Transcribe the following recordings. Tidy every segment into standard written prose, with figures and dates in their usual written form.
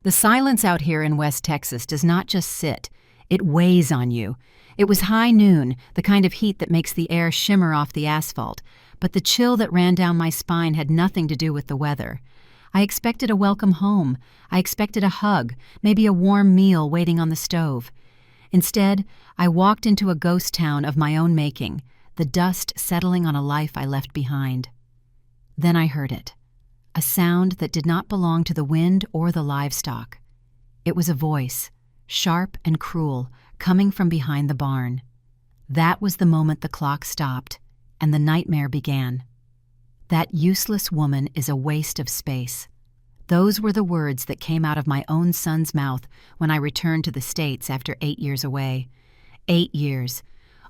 The silence out here in West Texas does not just sit, it weighs on you. It was high noon, the kind of heat that makes the air shimmer off the asphalt, but the chill that ran down my spine had nothing to do with the weather. I expected a welcome home. I expected a hug, maybe a warm meal waiting on the stove. Instead, I walked into a ghost town of my own making, the dust settling on a life I left behind. Then I heard it. A sound that did not belong to the wind or the livestock. It was a voice, sharp and cruel, coming from behind the barn. That was the moment the clock stopped, and the nightmare began. That useless woman is a waste of space. Those were the words that came out of my own son's mouth when I returned to the States after 8 years away. 8 years.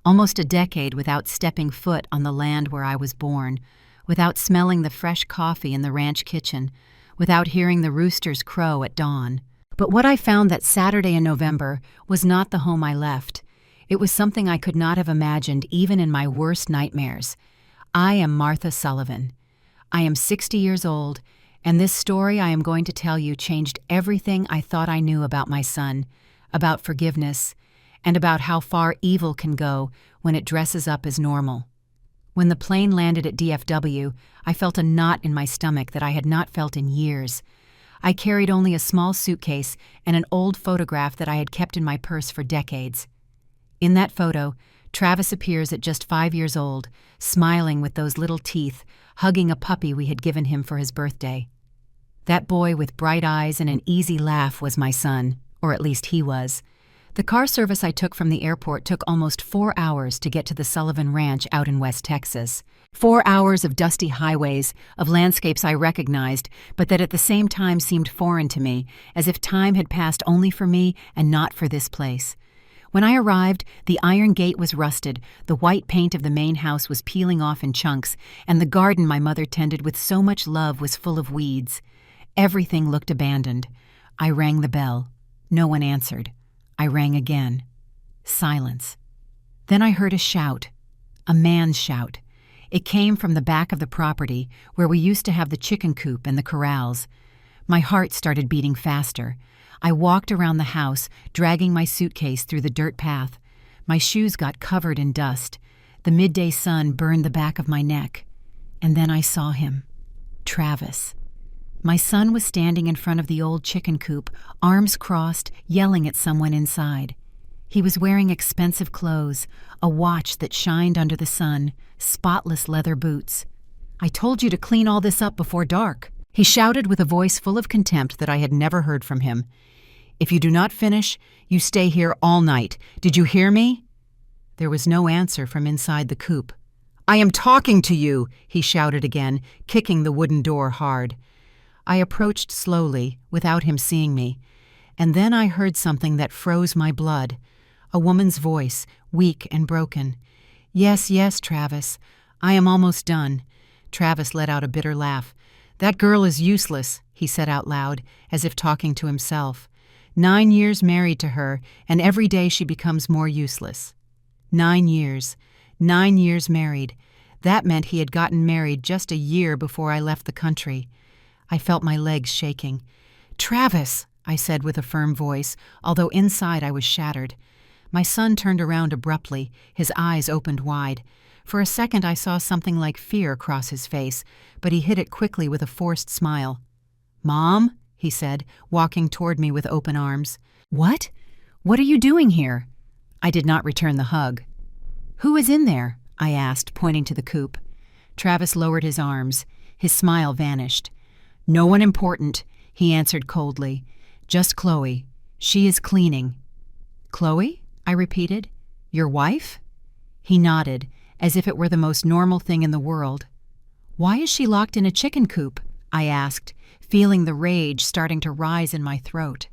Almost a decade without stepping foot on the land where I was born, without smelling the fresh coffee in the ranch kitchen, without hearing the roosters crow at dawn. But what I found that Saturday in November was not the home I left. It was something I could not have imagined even in my worst nightmares. I am Martha Sullivan. I am 60 years old, and this story I am going to tell you changed everything I thought I knew about my son, about forgiveness, and about how far evil can go when it dresses up as normal. When the plane landed at DFW, I felt a knot in my stomach that I had not felt in years. I carried only a small suitcase and an old photograph that I had kept in my purse for decades. In that photo, Travis appears at just 5 years old, smiling with those little teeth, hugging a puppy we had given him for his birthday. That boy with bright eyes and an easy laugh was my son, or at least he was. The car service I took from the airport took almost 4 hours to get to the Sullivan Ranch out in West Texas. 4 hours of dusty highways, of landscapes I recognized, but that at the same time seemed foreign to me, as if time had passed only for me and not for this place. When I arrived, the iron gate was rusted, the white paint of the main house was peeling off in chunks, and the garden my mother tended with so much love was full of weeds. Everything looked abandoned. I rang the bell. No one answered. I rang again. Silence. Then I heard a shout. A man's shout. It came from the back of the property, where we used to have the chicken coop and the corrals. My heart started beating faster. I walked around the house, dragging my suitcase through the dirt path. My shoes got covered in dust. The midday sun burned the back of my neck. And then I saw him. Travis. My son was standing in front of the old chicken coop, arms crossed, yelling at someone inside. He was wearing expensive clothes, a watch that shined under the sun, spotless leather boots. "I told you to clean all this up before dark," he shouted with a voice full of contempt that I had never heard from him. "If you do not finish, you stay here all night. Did you hear me?" There was no answer from inside the coop. "I am talking to you," he shouted again, kicking the wooden door hard. I approached slowly, without him seeing me, and then I heard something that froze my blood. A woman's voice, weak and broken. "Yes, yes, Travis. I am almost done." Travis let out a bitter laugh. "That girl is useless," he said out loud, as if talking to himself. 9 years married to her, and every day she becomes more useless. 9 years. 9 years married. That meant he had gotten married just a year before I left the country. I felt my legs shaking. "Travis," I said with a firm voice, although inside I was shattered. My son turned around abruptly, his eyes opened wide. For a second I saw something like fear cross his face, but he hid it quickly with a forced smile. "Mom?" he said, walking toward me with open arms. "What? What are you doing here?" I did not return the hug. "Who is in there?" I asked, pointing to the coop. Travis lowered his arms. His smile vanished. "No one important," he answered coldly. "Just Chloe. She is cleaning." "Chloe?" I repeated. "Your wife?" He nodded, as if it were the most normal thing in the world. "Why is she locked in a chicken coop?" I asked, feeling the rage starting to rise in my throat.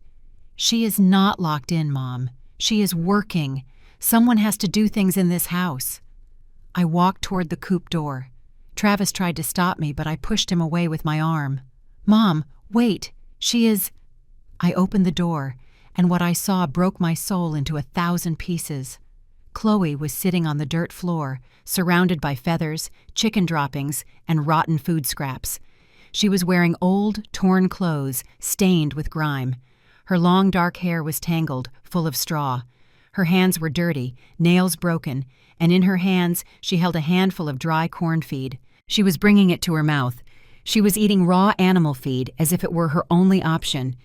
"She is not locked in, Mom. She is working. Someone has to do things in this house." I walked toward the coop door. Travis tried to stop me, but I pushed him away with my arm. "Mom, wait. She is—" I opened the door, and what I saw broke my soul into 1,000 pieces. Chloe was sitting on the dirt floor, surrounded by feathers, chicken droppings, and rotten food scraps. She was wearing old, torn clothes, stained with grime. Her long dark hair was tangled, full of straw. Her hands were dirty, nails broken, and in her hands she held a handful of dry corn feed. She was bringing it to her mouth. She was eating raw animal feed as if it were her only option.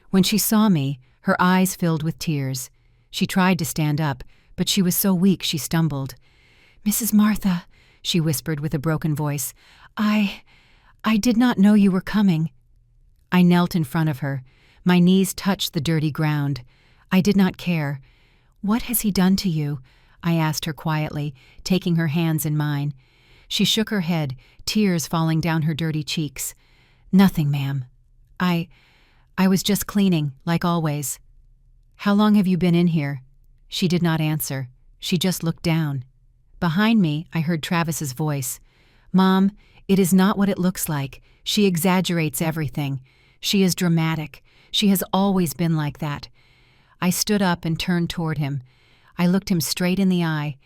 When she saw me, her eyes filled with tears. She tried to stand up, but she was so weak she stumbled. "Mrs. Martha," she whispered with a broken voice, I did not know you were coming." I knelt in front of her. My knees touched the dirty ground. I did not care. "What has he done to you?" I asked her quietly, taking her hands in mine. She shook her head, tears falling down her dirty cheeks. "Nothing, ma'am. I was just cleaning, like always." "How long have you been in here?" She did not answer. She just looked down. Behind me, I heard Travis's voice. "Mom, it is not what it looks like. She exaggerates everything. She is dramatic. She has always been like that." I stood up and turned toward him. I looked him straight in the eye,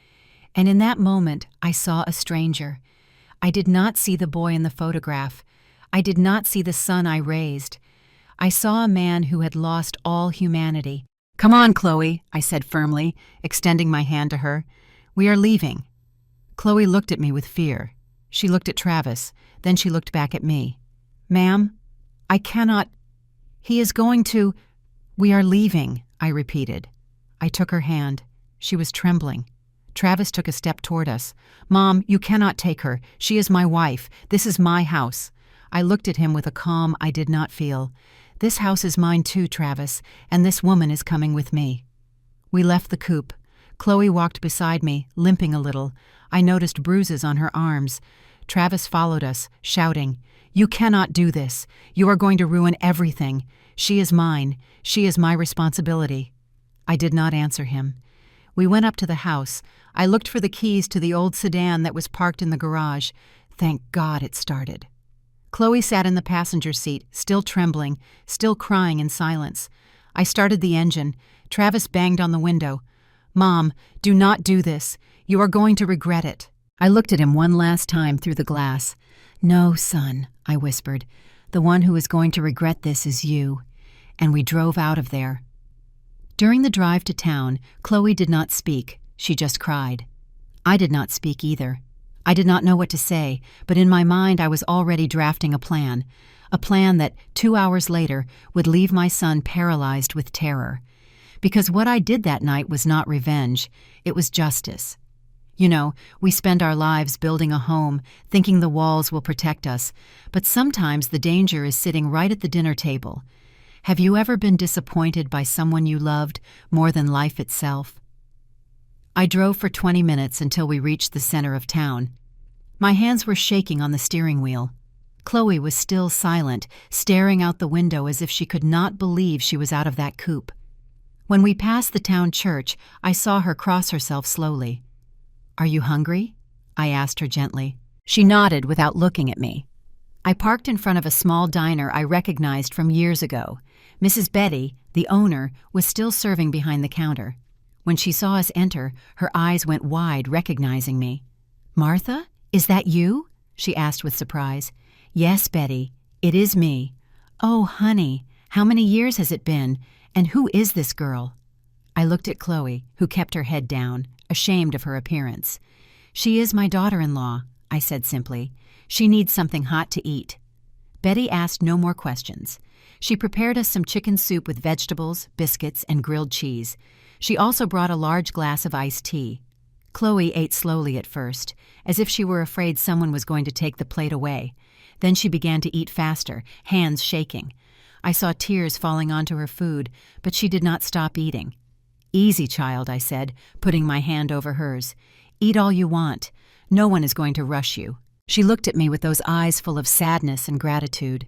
and in that moment I saw a stranger. I did not see the boy in the photograph. I did not see the son I raised. I saw a man who had lost all humanity. "Come on, Chloe," I said firmly, extending my hand to her. "We are leaving." Chloe looked at me with fear. She looked at Travis, then she looked back at me. "Ma'am, I cannot. He is going to. We are leaving," I repeated. I took her hand. She was trembling. Travis took a step toward us. "Mom, you cannot take her. She is my wife. This is my house." I looked at him with a calm I did not feel. "This house is mine too, Travis, and this woman is coming with me." We left the coop. Chloe walked beside me, limping a little. I noticed bruises on her arms. Travis followed us, shouting, "You cannot do this. You are going to ruin everything. She is mine. She is my responsibility." I did not answer him. We went up to the house. I looked for the keys to the old sedan that was parked in the garage. Thank God it started. Chloe sat in the passenger seat, still trembling, still crying in silence. I started the engine. Travis banged on the window. "Mom, do not do this. You are going to regret it." I looked at him one last time through the glass. "No, son," I whispered. "The one who is going to regret this is you." And we drove out of there. During the drive to town, Chloe did not speak. She just cried. I did not speak either. I did not know what to say, but in my mind I was already drafting a plan that 2 hours later would leave my son paralyzed with terror. Because what I did that night was not revenge, it was justice. You know, we spend our lives building a home, thinking the walls will protect us, but sometimes the danger is sitting right at the dinner table. Have you ever been disappointed by someone you loved more than life itself? I drove for 20 minutes until we reached the center of town. My hands were shaking on the steering wheel. Chloe was still silent, staring out the window as if she could not believe she was out of that coupe. When we passed the town church, I saw her cross herself slowly. "Are you hungry?" I asked her gently. She nodded without looking at me. I parked in front of a small diner I recognized from years ago. Mrs. Betty, the owner, was still serving behind the counter. When she saw us enter, her eyes went wide, recognizing me. "Martha, is that you?" she asked with surprise. "Yes, Betty, it is me." "Oh, honey, how many years has it been? And who is this girl?" I looked at Chloe, who kept her head down, ashamed of her appearance. "She is my daughter-in-law," I said simply. "She needs something hot to eat." Betty asked no more questions. She prepared us some chicken soup with vegetables, biscuits, and grilled cheese. She also brought a large glass of iced tea. Chloe ate slowly at first, as if she were afraid someone was going to take the plate away. Then she began to eat faster, hands shaking. I saw tears falling onto her food, but she did not stop eating. "Easy, child," I said, putting my hand over hers. "Eat all you want. No one is going to rush you." She looked at me with those eyes full of sadness and gratitude.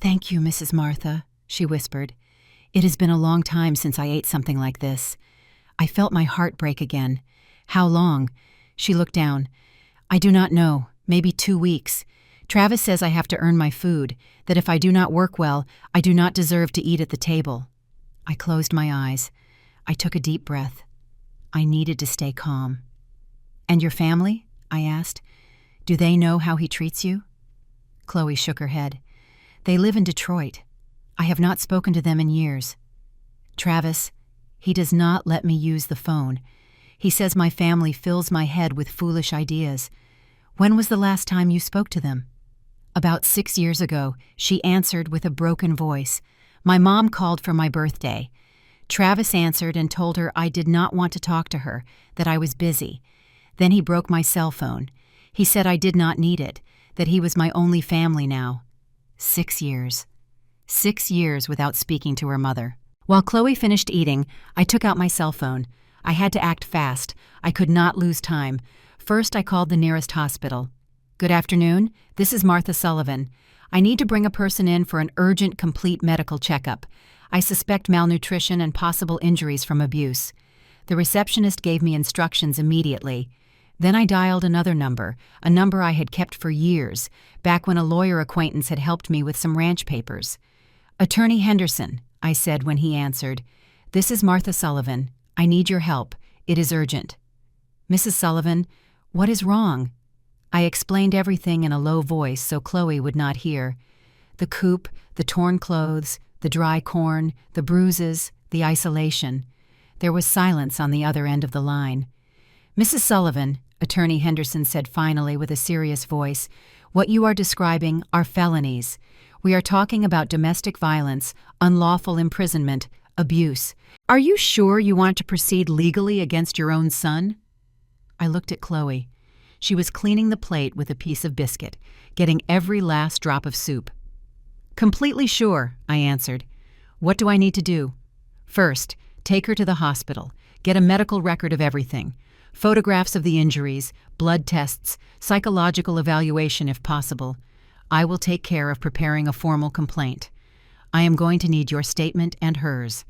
"Thank you, Mrs. Martha," she whispered. "It has been a long time since I ate something like this." I felt my heart break again. "How long?" She looked down. "I do not know. Maybe 2 weeks. Travis says I have to earn my food, that if I do not work well, I do not deserve to eat at the table." I closed my eyes. I took a deep breath. I needed to stay calm. "And your family?" I asked. "Do they know how he treats you?" Chloe shook her head. "They live in Detroit. I have not spoken to them in years." Travis, he does not let me use the phone. He says my family fills my head with foolish ideas. When was the last time you spoke to them? About 6 years ago, she answered with a broken voice. My mom called for my birthday. Travis answered and told her I did not want to talk to her, that I was busy. Then he broke my cell phone. He said I did not need it, that he was my only family now. 6 years. 6 years without speaking to her mother. While Chloe finished eating, I took out my cell phone. I had to act fast. I could not lose time. First, I called the nearest hospital. Good afternoon. This is Martha Sullivan. I need to bring a person in for an urgent, complete medical checkup. I suspect malnutrition and possible injuries from abuse. The receptionist gave me instructions immediately. Then I dialed another number, a number I had kept for years, back when a lawyer acquaintance had helped me with some ranch papers. Attorney Henderson, I said when he answered. This is Martha Sullivan. I need your help. It is urgent. Mrs. Sullivan, what is wrong? I explained everything in a low voice so Chloe would not hear. The coop, the torn clothes, the dry corn, the bruises, the isolation. There was silence on the other end of the line. Mrs. Sullivan, Attorney Henderson said finally with a serious voice, what you are describing are felonies. We are talking about domestic violence, unlawful imprisonment, abuse. Are you sure you want to proceed legally against your own son? I looked at Chloe. She was cleaning the plate with a piece of biscuit, getting every last drop of soup. Completely sure, I answered. What do I need to do? First, take her to the hospital. Get a medical record of everything. Photographs of the injuries, blood tests, psychological evaluation if possible. I will take care of preparing a formal complaint. I am going to need your statement and hers.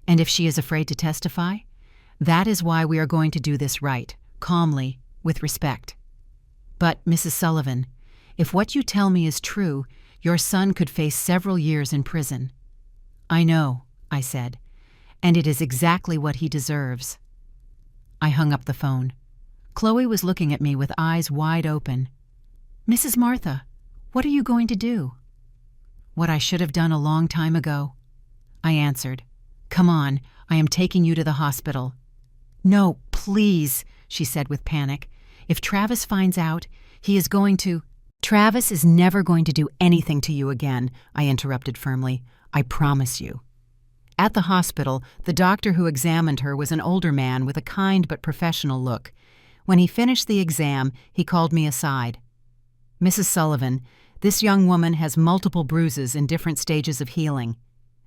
And if she is afraid to testify? That is why we are going to do this right, calmly, with respect. But, Mrs. Sullivan, if what you tell me is true, your son could face several years in prison. I know, I said, and it is exactly what he deserves. I hung up the phone. Chloe was looking at me with eyes wide open. Mrs. Martha, what are you going to do? What I should have done a long time ago. I answered. Come on, I am taking you to the hospital. No, please, she said with panic. If Travis finds out, he is going to— Travis is never going to do anything to you again, I interrupted firmly. I promise you. At the hospital, the doctor who examined her was an older man with a kind but professional look. When he finished the exam, he called me aside. Mrs. Sullivan, this young woman has multiple bruises in different stages of healing.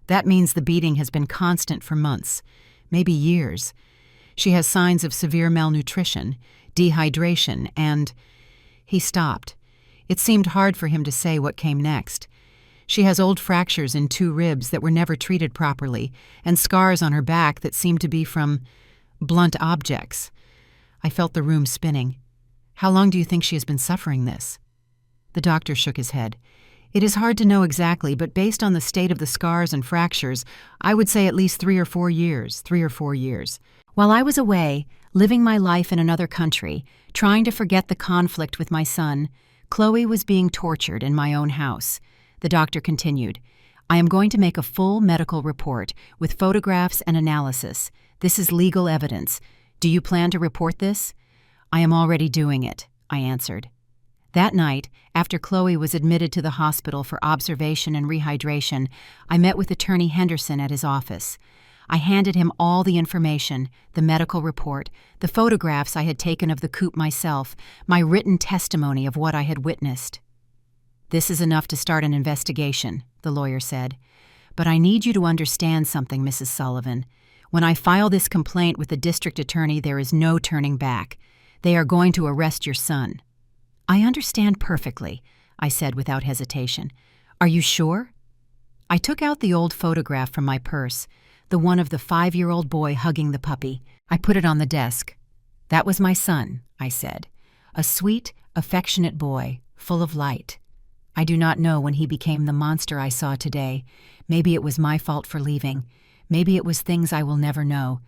That means the beating has been constant for months, maybe years. She has signs of severe malnutrition, dehydration, and— He stopped. It seemed hard for him to say what came next. She has old fractures in 2 ribs that were never treated properly, and scars on her back that seem to be from blunt objects. I felt the room spinning. How long do you think she has been suffering this? The doctor shook his head. It is hard to know exactly, but based on the state of the scars and fractures, I would say at least 3 or 4 years. While I was away, living my life in another country, trying to forget the conflict with my son, Chloe was being tortured in my own house. The doctor continued, I am going to make a full medical report with photographs and analysis. This is legal evidence. Do you plan to report this? I am already doing it, I answered. That night, after Chloe was admitted to the hospital for observation and rehydration, I met with Attorney Henderson at his office. I handed him all the information, the medical report, the photographs I had taken of the Coop myself, my written testimony of what I had witnessed. This is enough to start an investigation, the lawyer said. But I need you to understand something, Mrs. Sullivan. When I file this complaint with the district attorney, there is no turning back. They are going to arrest your son. I understand perfectly, I said without hesitation. Are you sure? I took out the old photograph from my purse, the one of the 5-year-old boy hugging the puppy. I put it on the desk. That was my son, I said. A sweet, affectionate boy, full of light. I do not know when he became the monster I saw today. Maybe it was my fault for leaving. Maybe it was things I will never know.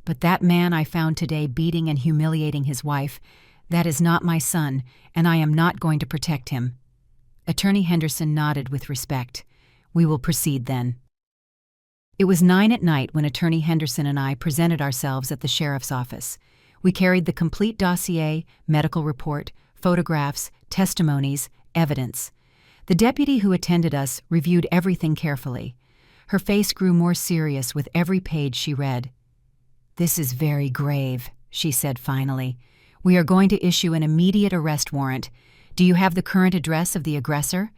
But that man I found today beating and humiliating his wife, that is not my son, and I am not going to protect him. Attorney Henderson nodded with respect. We will proceed then. It was 9 at night when Attorney Henderson and I presented ourselves at the sheriff's office. We carried the complete dossier, medical report, photographs, testimonies, evidence. The deputy who attended us reviewed everything carefully. Her face grew more serious with every page she read. "This is very grave," she said finally. "We are going to issue an immediate arrest warrant. Do you have the current address of the aggressor?"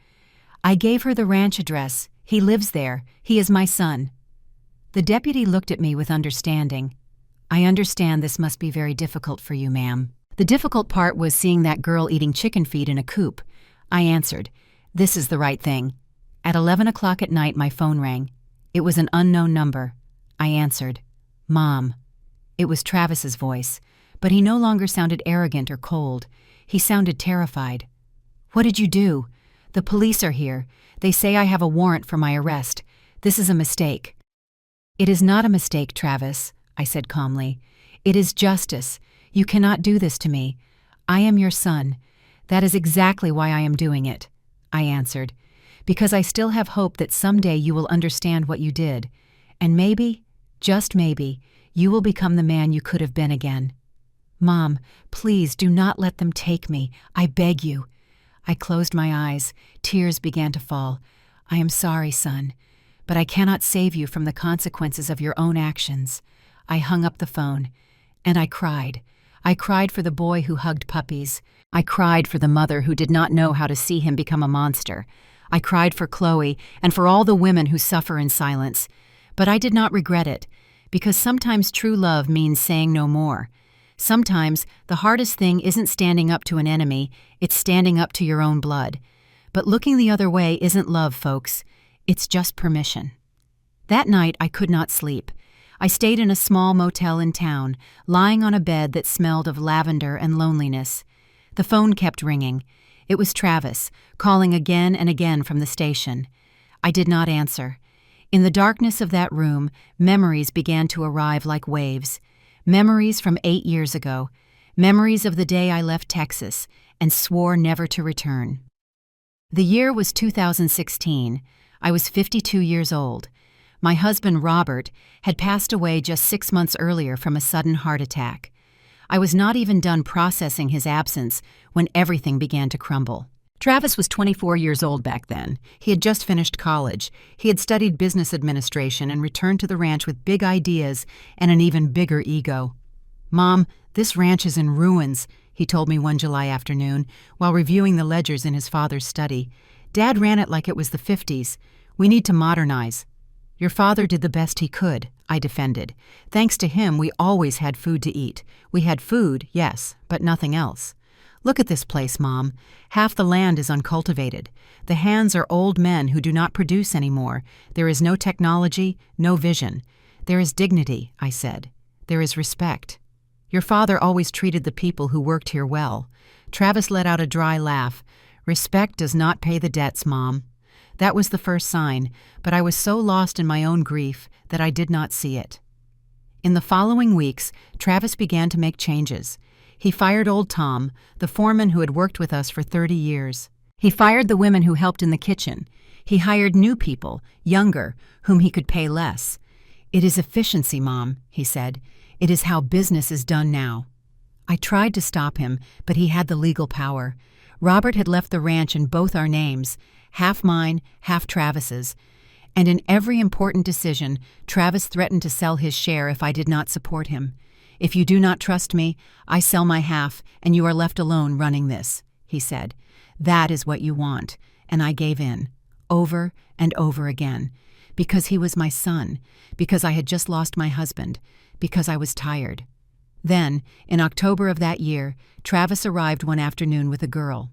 I gave her the ranch address. "He lives there. He is my son." The deputy looked at me with understanding. "I understand this must be very difficult for you, ma'am." The difficult part was seeing that girl eating chicken feed in a coop. I answered, "This is the right thing." At 11 o'clock at night, my phone rang. It was an unknown number. I answered. "Mom." It was Travis's voice, but he no longer sounded arrogant or cold. He sounded terrified. "What did you do? The police are here. They say I have a warrant for my arrest. This is a mistake." "It is not a mistake, Travis," I said calmly. "It is justice. You cannot do this to me. I am your son. That is exactly why I am doing it," I answered, "because I still have hope that someday you will understand what you did. And maybe, just maybe, you will become the man you could have been again. Mom, please do not let them take me. I beg you." I closed my eyes. Tears began to fall. "I am sorry, son, but I cannot save you from the consequences of your own actions." I hung up the phone, and I cried. I cried for the boy who hugged puppies. I cried for the mother who did not know how to see him become a monster. I cried for Chloe and for all the women who suffer in silence. But I did not regret it, because sometimes true love means saying no more. Sometimes the hardest thing isn't standing up to an enemy, it's standing up to your own blood. But looking the other way isn't love, folks. It's just permission. That night I could not sleep. I stayed in a small motel in town, lying on a bed that smelled of lavender and loneliness. The phone kept ringing. It was Travis, calling again and again from the station. I did not answer. In the darkness of that room, memories began to arrive like waves. Memories from 8 years ago. Memories of the day I left Texas and swore never to return. The year was 2016. I was 52 years old. My husband, Robert, had passed away just 6 months earlier from a sudden heart attack. I was not even done processing his absence when everything began to crumble. Travis was 24 years old back then. He had just finished college. He had studied business administration and returned to the ranch with big ideas and an even bigger ego. "Mom, this ranch is in ruins," he told me one July afternoon while reviewing the ledgers in his father's study. "Dad ran it like it was the 50s. We need to modernize." "Your father did the best he could," I defended. "Thanks to him, we always had food to eat. We had food, yes, but nothing else. Look at this place, Mom. Half the land is uncultivated. The hands are old men who do not produce anymore. There is no technology, no vision. There is dignity," I said. "There is respect. Your father always treated the people who worked here well." Travis let out a dry laugh. "Respect does not pay the debts, Mom." That was the first sign, but I was so lost in my own grief that I did not see it. In the following weeks, Travis began to make changes. He fired old Tom, the foreman who had worked with us for 30 years. He fired the women who helped in the kitchen. He hired new people, younger, whom he could pay less. "It is efficiency, Mom," he said. "It is how business is done now." I tried to stop him, but he had the legal power. Robert had left the ranch in both our names, half mine, half Travis's. And in every important decision, Travis threatened to sell his share if I did not support him. "If you do not trust me, I sell my half, and you are left alone running this," he said. "That is what you want." And I gave in, over and over again, because he was my son, because I had just lost my husband, because I was tired. Then, in October of that year, Travis arrived one afternoon with a girl.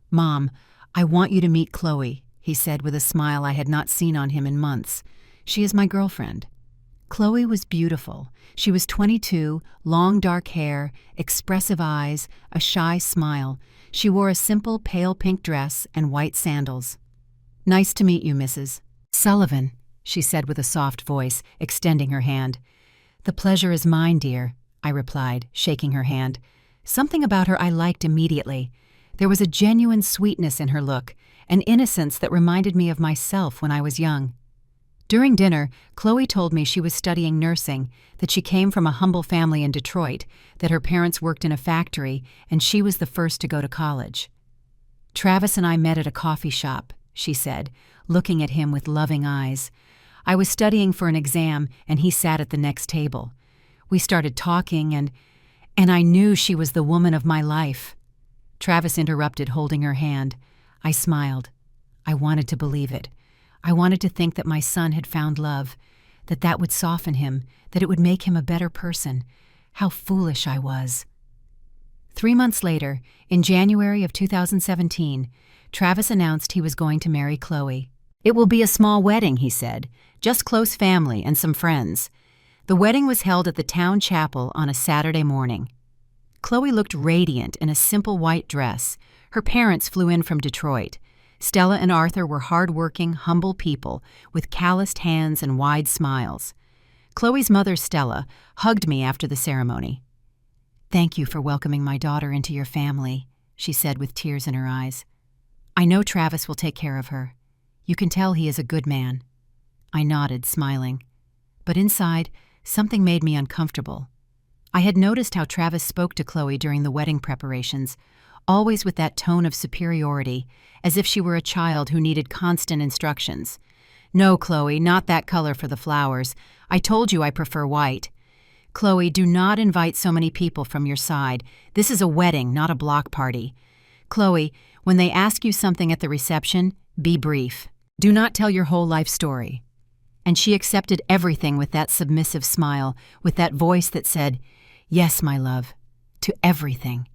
"Mom, I want you to meet Chloe," he said with a smile I had not seen on him in months. "She is my girlfriend." Chloe was beautiful. She was 22, long dark hair, expressive eyes, a shy smile. She wore a simple pale pink dress and white sandals. "Nice to meet you, Mrs. Sullivan," she said with a soft voice, extending her hand. "The pleasure is mine, dear," I replied, shaking her hand. Something about her I liked immediately. There was a genuine sweetness in her look, an innocence that reminded me of myself when I was young. During dinner, Chloe told me she was studying nursing, that she came from a humble family in Detroit, that her parents worked in a factory, and she was the first to go to college. Travis and I met at a coffee shop, she said, looking at him with loving eyes. I was studying for an exam, and he sat at the next table. We started talking, and I knew she was the woman of my life. Travis interrupted, holding her hand. I smiled. I wanted to believe it. I wanted to think that my son had found love, that would soften him, that it would make him a better person. How foolish I was. 3 months later, in January of 2017, Travis announced he was going to marry Chloe. It will be a small wedding, he said, just close family and some friends. The wedding was held at the town chapel on a Saturday morning. Chloe looked radiant in a simple white dress. Her parents flew in from Detroit. Stella and Arthur were hard-working, humble people with calloused hands and wide smiles. Chloe's mother, Stella, hugged me after the ceremony. "Thank you for welcoming my daughter into your family," she said with tears in her eyes. "I know Travis will take care of her. You can tell he is a good man." I nodded, smiling. But inside, something made me uncomfortable. I had noticed how Travis spoke to Chloe during the wedding preparations, always with that tone of superiority, as if she were a child who needed constant instructions. "No, Chloe, not that color for the flowers. I told you I prefer white. Chloe, do not invite so many people from your side. This is a wedding, not a block party. Chloe, when they ask you something at the reception, be brief. Do not tell your whole life story." And she accepted everything with that submissive smile, with that voice that said, "Yes, my love," to everything.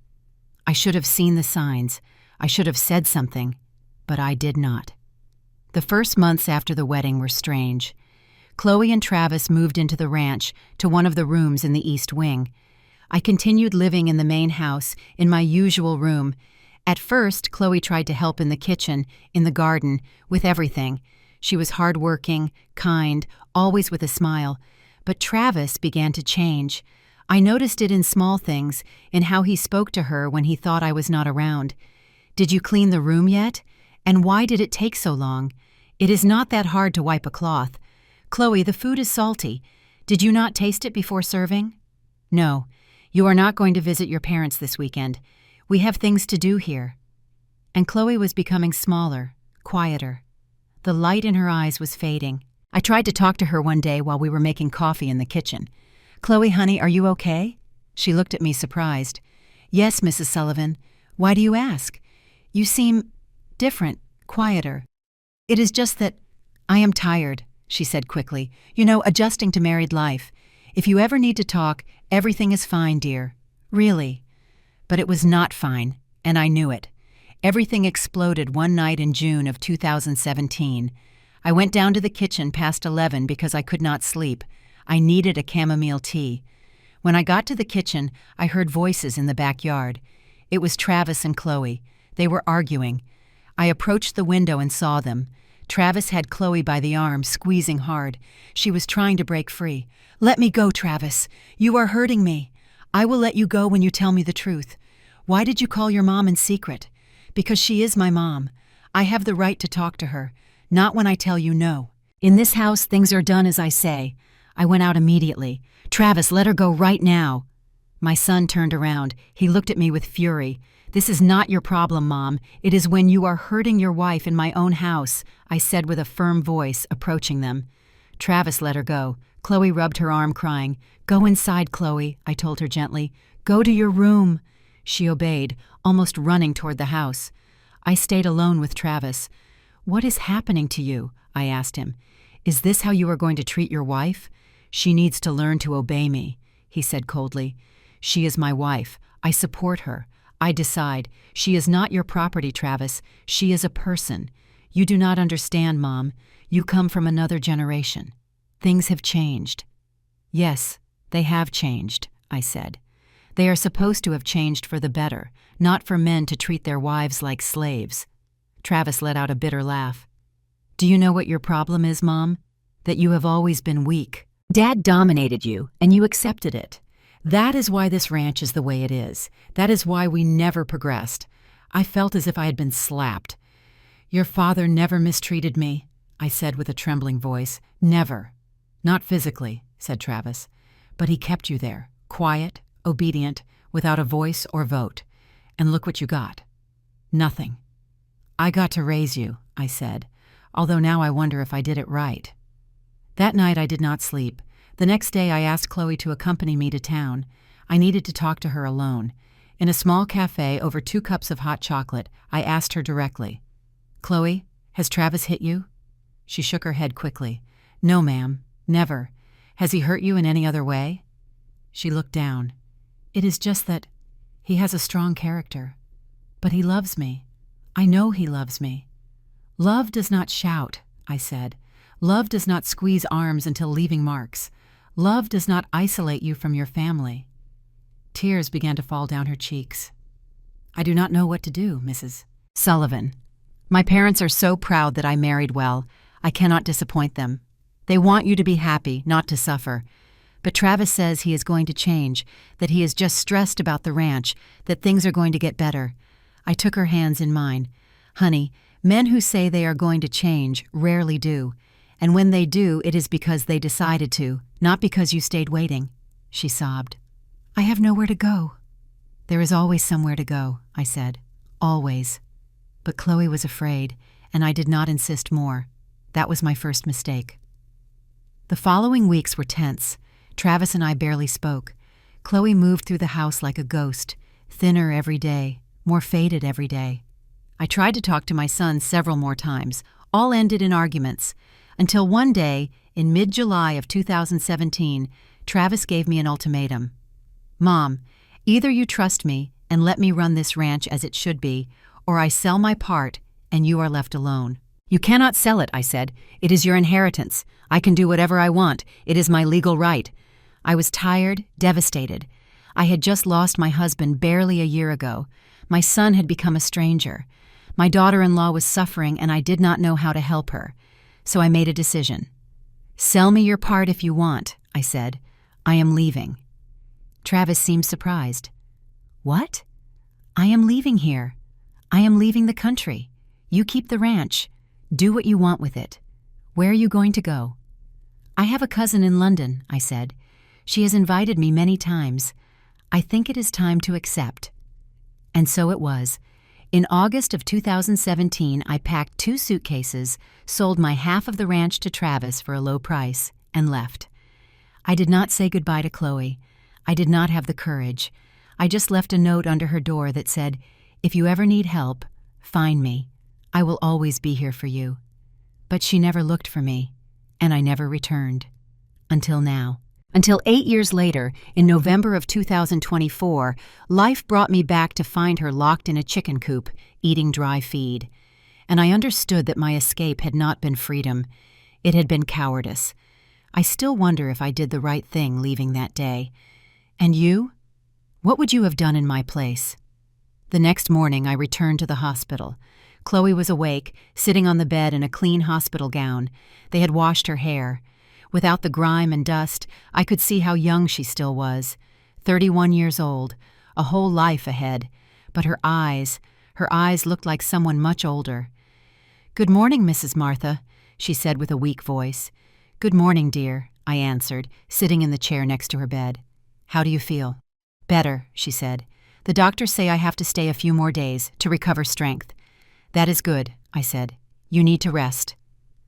I should have seen the signs. I should have said something, but I did not. The first months after the wedding were strange. Chloe and Travis moved into the ranch, to one of the rooms in the east wing. I continued living in the main house, in my usual room. At first, Chloe tried to help in the kitchen, in the garden, with everything. She was hardworking, kind, always with a smile. But Travis began to change. I noticed it in small things, in how he spoke to her when he thought I was not around. "Did you clean the room yet? And why did it take so long? It is not that hard to wipe a cloth. Chloe, the food is salty. Did you not taste it before serving? No, you are not going to visit your parents this weekend. We have things to do here." And Chloe was becoming smaller, quieter. The light in her eyes was fading. I tried to talk to her one day while we were making coffee in the kitchen. "Chloe, honey, are you okay?" She looked at me surprised. "Yes, Mrs. Sullivan. Why do you ask? You seem different, quieter." "It is just that I am tired," she said quickly. "You know, adjusting to married life. If you ever need to talk, everything is fine, dear. Really." But it was not fine, and I knew it. Everything exploded one night in June of 2017. I went down to the kitchen past 11 because I could not sleep. I needed a chamomile tea. When I got to the kitchen, I heard voices in the backyard. It was Travis and Chloe. They were arguing. I approached the window and saw them. Travis had Chloe by the arm, squeezing hard. She was trying to break free. "Let me go, Travis. You are hurting me. I will let you go when you tell me the truth. Why did you call your mom in secret?" "Because she is my mom. I have the right to talk to her, not when I tell you no. In this house, things are done as I say." I went out immediately. "Travis, let her go right now." My son turned around. He looked at me with fury. "This is not your problem, Mom. It is when you are hurting your wife in my own house," I said with a firm voice, approaching them. Travis let her go. Chloe rubbed her arm, crying. "Go inside, Chloe," I told her gently. "Go to your room." She obeyed, almost running toward the house. I stayed alone with Travis. "What is happening to you?" I asked him. "Is this how you are going to treat your wife?" "She needs to learn to obey me," he said coldly. "She is my wife. I support her. I decide. She is not your property, Travis. She is a person. You do not understand, Mom. You come from another generation. Things have changed." "Yes, they have changed," I said. "They are supposed to have changed for the better, not for men to treat their wives like slaves." Travis let out a bitter laugh. "Do you know what your problem is, Mom? That you have always been weak. Dad dominated you, and you accepted it. That is why this ranch is the way it is. That is why we never progressed. I felt as if I had been slapped. Your father never mistreated me. I said with a trembling voice. Never. Not physically, said Travis. But he kept you there, quiet, obedient, without a voice or vote. And look what you got. Nothing. I got to raise you, I said, although now I wonder if I did it right. That night I did not sleep. The next day I asked Chloe to accompany me to town. I needed to talk to her alone. In a small cafe over 2 cups of hot chocolate, I asked her directly, Chloe, has Travis hit you? She shook her head quickly. No, ma'am, never. Has he hurt you in any other way? She looked down. It is just that he has a strong character. But he loves me. I know he loves me. Love does not shout, I said. Love does not squeeze arms until leaving marks. Love does not isolate you from your family. Tears began to fall down her cheeks. I do not know what to do, Mrs. Sullivan. My parents are so proud that I married well. I cannot disappoint them. They want you to be happy, not to suffer. But Travis says he is going to change, that he is just stressed about the ranch, that things are going to get better. I took her hands in mine. Honey, men who say they are going to change rarely do. And when they do, it is because they decided to, not because you stayed waiting. She sobbed. I have nowhere to go. There is always somewhere to go, I said. Always. But Chloe was afraid, and I did not insist more. That was my first mistake. The following weeks were tense. Travis and I barely spoke. Chloe moved through the house like a ghost, thinner every day, more faded every day. I tried to talk to my son several more times, all ended in arguments, until one day, in mid-July of 2017, Travis gave me an ultimatum. Mom, either you trust me and let me run this ranch as it should be, or I sell my part and you are left alone. You cannot sell it, I said. It is your inheritance. I can do whatever I want. It is my legal right. I was tired, devastated. I had just lost my husband barely a year ago. My son had become a stranger. My daughter-in-law was suffering and I did not know how to help her. So I made a decision. Sell me your part if you want, I said. I am leaving. Travis seemed surprised. What? I am leaving here. I am leaving the country. You keep the ranch. Do what you want with it. Where are you going to go? I have a cousin in London, I said. She has invited me many times. I think it is time to accept. And so it was. In August of 2017, I packed 2 suitcases, sold my half of the ranch to Travis for a low price, and left. I did not say goodbye to Chloe. I did not have the courage. I just left a note under her door that said, if you ever need help, find me. I will always be here for you. But she never looked for me, and I never returned. Until now. Until 8 years later, in November of 2024, life brought me back to find her locked in a chicken coop, eating dry feed. And I understood that my escape had not been freedom. It had been cowardice. I still wonder if I did the right thing leaving that day. And you? What would you have done in my place? The next morning, I returned to the hospital. Chloe was awake, sitting on the bed in a clean hospital gown. They had washed her hair. Without the grime and dust, I could see how young she still was. 31 years old, a whole life ahead. But her eyes looked like someone much older. Good morning, Mrs. Martha, she said with a weak voice. Good morning, dear, I answered, sitting in the chair next to her bed. How do you feel? Better, she said. The doctors say I have to stay a few more days to recover strength. That is good, I said. You need to rest.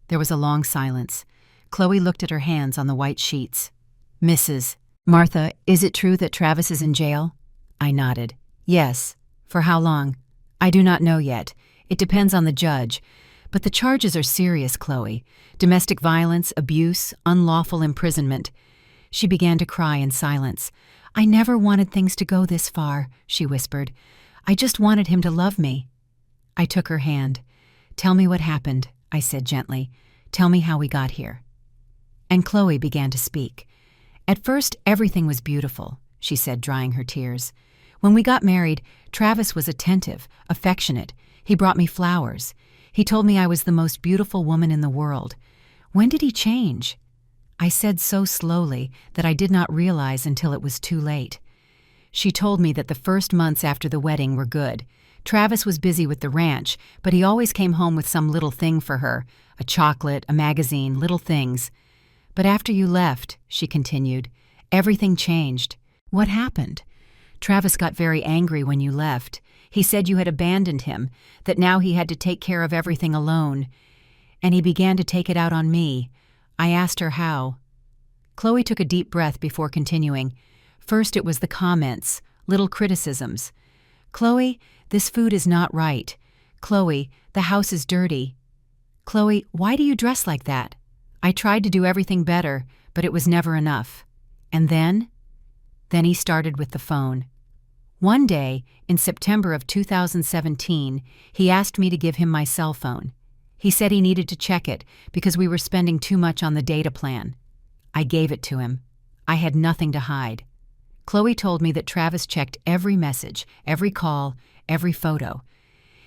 There was a long silence. Chloe looked at her hands on the white sheets. Mrs. Martha, is it true that Travis is in jail? I nodded. Yes. For how long? I do not know yet. It depends on the judge. But the charges are serious, Chloe. Domestic violence, abuse, unlawful imprisonment. She began to cry in silence. I never wanted things to go this far, she whispered. I just wanted him to love me. I took her hand. Tell me what happened, I said gently. Tell me how we got here. And Chloe began to speak. At first, everything was beautiful, she said, drying her tears. When we got married, Travis was attentive, affectionate. He brought me flowers. He told me I was the most beautiful woman in the world. When did he change? I said so slowly that I did not realize until it was too late. She told me that the first months after the wedding were good. Travis was busy with the ranch, but he always came home with some little thing for her, a chocolate, a magazine, little things. But after you left, she continued, everything changed. What happened? Travis got very angry when you left. He said you had abandoned him, that now he had to take care of everything alone. And he began to take it out on me. I asked her how. Chloe took a deep breath before continuing. First it was the comments, little criticisms. Chloe, this food is not right. Chloe, the house is dirty. Chloe, why do you dress like that? I tried to do everything better, but it was never enough. And then he started with the phone. One day, in September of 2017, he asked me to give him my cell phone. He said he needed to check it because we were spending too much on the data plan. I gave it to him. I had nothing to hide. Chloe told me that Travis checked every message, every call, every photo.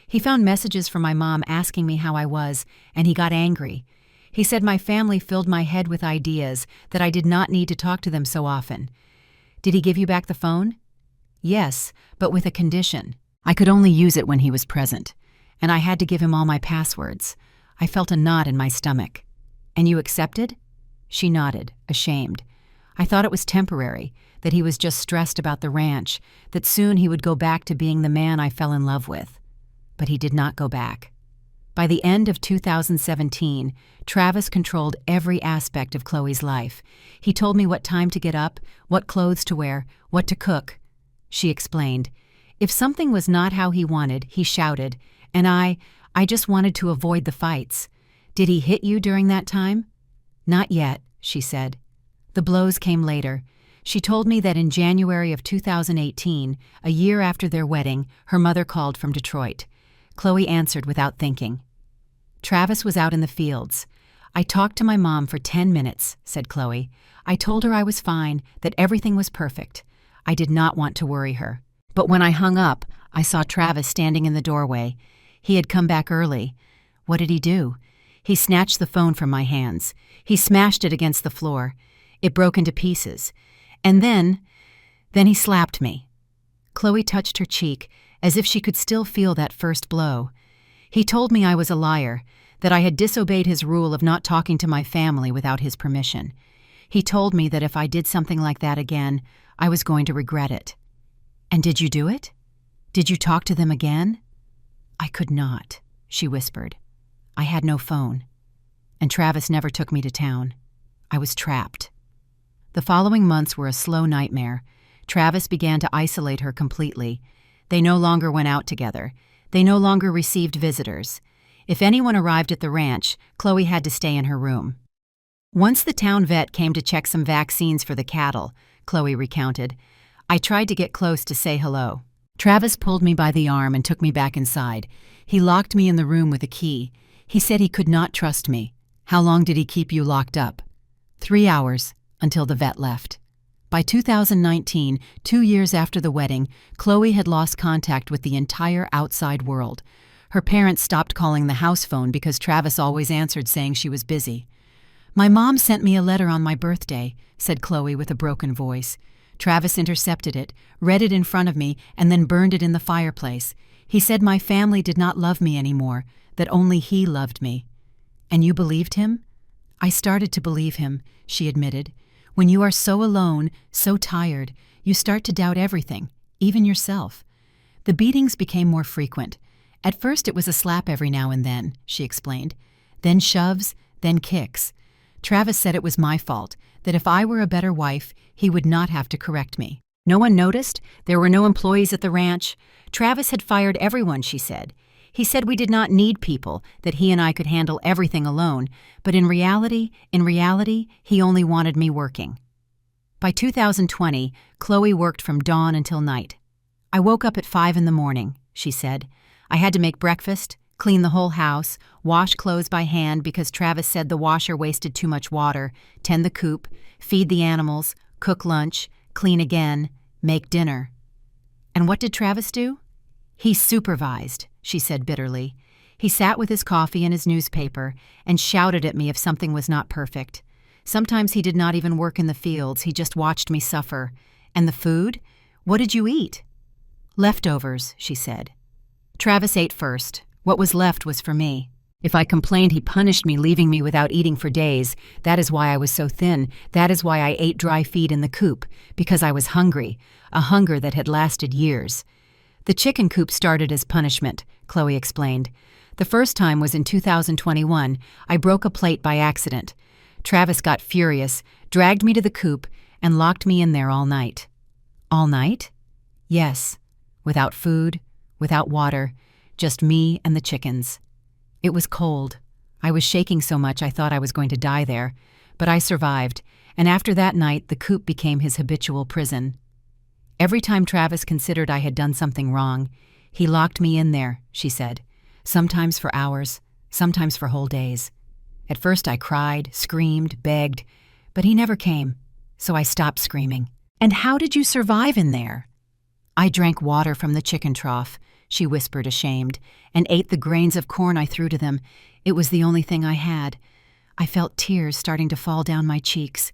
He found messages from my mom asking me how I was, and he got angry. He said my family filled my head with ideas, that I did not need to talk to them so often. Did he give you back the phone? Yes, but with a condition. I could only use it when he was present, and I had to give him all my passwords. I felt a knot in my stomach. And you accepted? She nodded, ashamed. I thought it was temporary, that he was just stressed about the ranch, that soon he would go back to being the man I fell in love with. But he did not go back. By the end of 2017, Travis controlled every aspect of Chloe's life. He told me what time to get up, what clothes to wear, what to cook. She explained. If something was not how he wanted, he shouted, and I just wanted to avoid the fights. Did he hit you during that time? Not yet, she said. The blows came later. She told me that in January of 2018, a year after their wedding, her mother called from Detroit. Chloe answered without thinking. Travis was out in the fields. I talked to my mom for 10 minutes, said Chloe. I told her I was fine, that everything was perfect. I did not want to worry her. But when I hung up, I saw Travis standing in the doorway. He had come back early. What did he do? He snatched the phone from my hands. He smashed it against the floor. It broke into pieces. And then he slapped me. Chloe touched her cheek, as if she could still feel that first blow. He told me I was a liar, that I had disobeyed his rule of not talking to my family without his permission. He told me that if I did something like that again, I was going to regret it. And did you do it? Did you talk to them again? I could not, she whispered. I had no phone. And Travis never took me to town. I was trapped. The following months were a slow nightmare. Travis began to isolate her completely. They no longer went out together. They no longer received visitors. If anyone arrived at the ranch, Chloe had to stay in her room. Once the town vet came to check some vaccines for the cattle, Chloe recounted, I tried to get close to say hello. Travis pulled me by the arm and took me back inside. He locked me in the room with a key. He said he could not trust me. How long did he keep you locked up? 3 hours, until the vet left. By 2019, 2 years after the wedding, Chloe had lost contact with the entire outside world. Her parents stopped calling the house phone because Travis always answered saying she was busy. My mom sent me a letter on my birthday, said Chloe with a broken voice. Travis intercepted it, read it in front of me, and then burned it in the fireplace. He said my family did not love me anymore, that only he loved me. And you believed him? I started to believe him, she admitted. When you are so alone, so tired, you start to doubt everything, even yourself. The beatings became more frequent. At first it was a slap every now and then, she explained. Then shoves, then kicks. Travis said it was my fault, that if I were a better wife, he would not have to correct me. No one noticed. There were no employees at the ranch. Travis had fired everyone, she said. He said we did not need people, that he and I could handle everything alone, but in reality, he only wanted me working. By 2020, Chloe worked from dawn until night. I woke up at 5 in the morning, she said. I had to make breakfast, clean the whole house, wash clothes by hand because Travis said the washer wasted too much water, tend the coop, feed the animals, cook lunch, clean again, make dinner. And what did Travis do? He supervised, she said bitterly. He sat with his coffee and his newspaper and shouted at me if something was not perfect. Sometimes he did not even work in the fields, he just watched me suffer. And the food? What did you eat? Leftovers, she said. Travis ate first. What was left was for me. If I complained, he punished me, leaving me without eating for days. That is why I was so thin. That is why I ate dry feed in the coop, because I was hungry, a hunger that had lasted years. The chicken coop started as punishment, Chloe explained. The first time was in 2021. I broke a plate by accident. Travis got furious, dragged me to the coop, and locked me in there all night. All night? Yes. Without food, without water, just me and the chickens. It was cold. I was shaking so much I thought I was going to die there, but I survived, and after that night the coop became his habitual prison. Every time Travis considered I had done something wrong, he locked me in there, she said, sometimes for hours, sometimes for whole days. At first I cried, screamed, begged, but he never came, so I stopped screaming. And how did you survive in there? I drank water from the chicken trough, she whispered, ashamed, and ate the grains of corn I threw to them. It was the only thing I had. I felt tears starting to fall down my cheeks.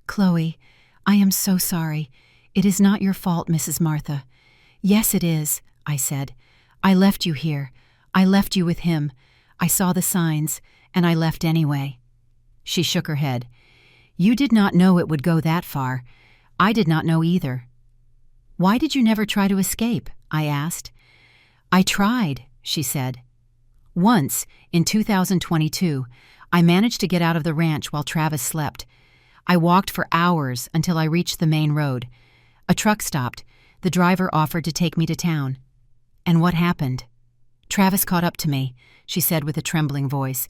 Chloe, I am so sorry. It is not your fault, Mrs. Martha. Yes, it is, I said. I left you here. I left you with him. I saw the signs, and I left anyway. She shook her head. You did not know it would go that far. I did not know either. Why did you never try to escape? I asked. I tried, she said. Once, in 2022, I managed to get out of the ranch while Travis slept. I walked for hours until I reached the main road. A truck stopped. The driver offered to take me to town. And what happened? Travis caught up to me, she said with a trembling voice.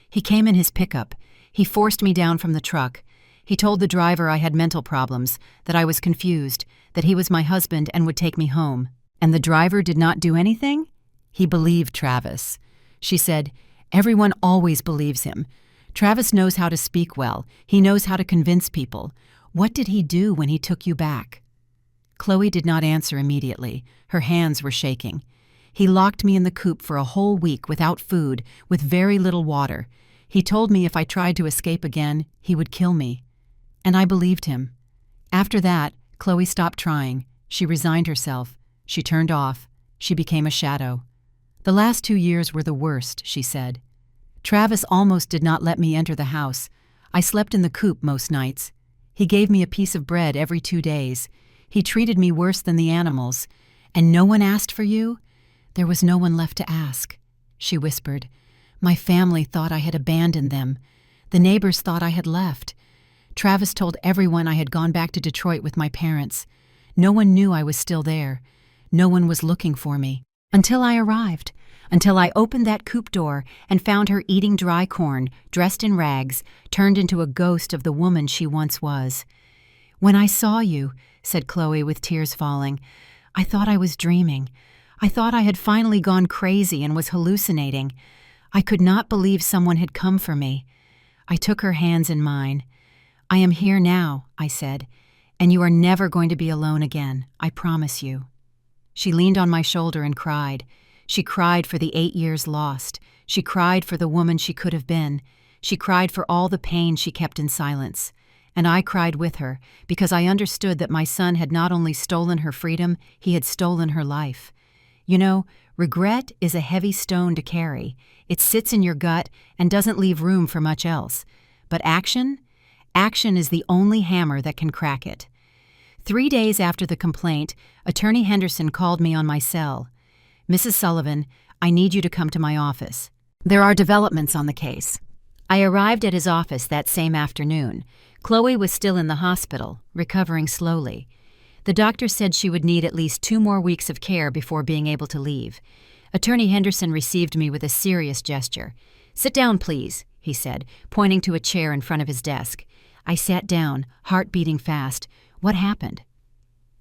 He came in his pickup. He forced me down from the truck. He told the driver I had mental problems, that I was confused, that he was my husband and would take me home. And the driver did not do anything? He believed Travis. She said, everyone always believes him. Travis knows how to speak well. He knows how to convince people. What did he do when he took you back? Chloe did not answer immediately. Her hands were shaking. He locked me in the coop for a whole week without food, with very little water. He told me if I tried to escape again, he would kill me. And I believed him. After that, Chloe stopped trying. She resigned herself. She turned off. She became a shadow. The last 2 years were the worst, she said. Travis almost did not let me enter the house. I slept in the coop most nights. He gave me a piece of bread every 2 days. He treated me worse than the animals. And no one asked for you? There was no one left to ask, she whispered. My family thought I had abandoned them. The neighbors thought I had left. Travis told everyone I had gone back to Detroit with my parents. No one knew I was still there. No one was looking for me. Until I arrived. Until I opened that coop door and found her eating dry corn, dressed in rags, turned into a ghost of the woman she once was. When I saw you, said Chloe with tears falling, I thought I was dreaming. I thought I had finally gone crazy and was hallucinating. I could not believe someone had come for me. I took her hands in mine. I am here now, I said, and you are never going to be alone again, I promise you. She leaned on my shoulder and cried. She cried for the 8 years lost. She cried for the woman she could have been. She cried for all the pain she kept in silence. And I cried with her, because I understood that my son had not only stolen her freedom, he had stolen her life. You know, regret is a heavy stone to carry. It sits in your gut and doesn't leave room for much else. But action is the only hammer that can crack it. 3 days after the complaint, Attorney Henderson called me on my cell. Mrs. Sullivan, I need you to come to my office. There are developments on the case. I arrived at his office that same afternoon. Chloe was still in the hospital, recovering slowly. The doctor said she would need at least 2 more weeks of care before being able to leave. Attorney Henderson received me with a serious gesture. Sit down, please, he said, pointing to a chair in front of his desk. I sat down, heart beating fast. What happened?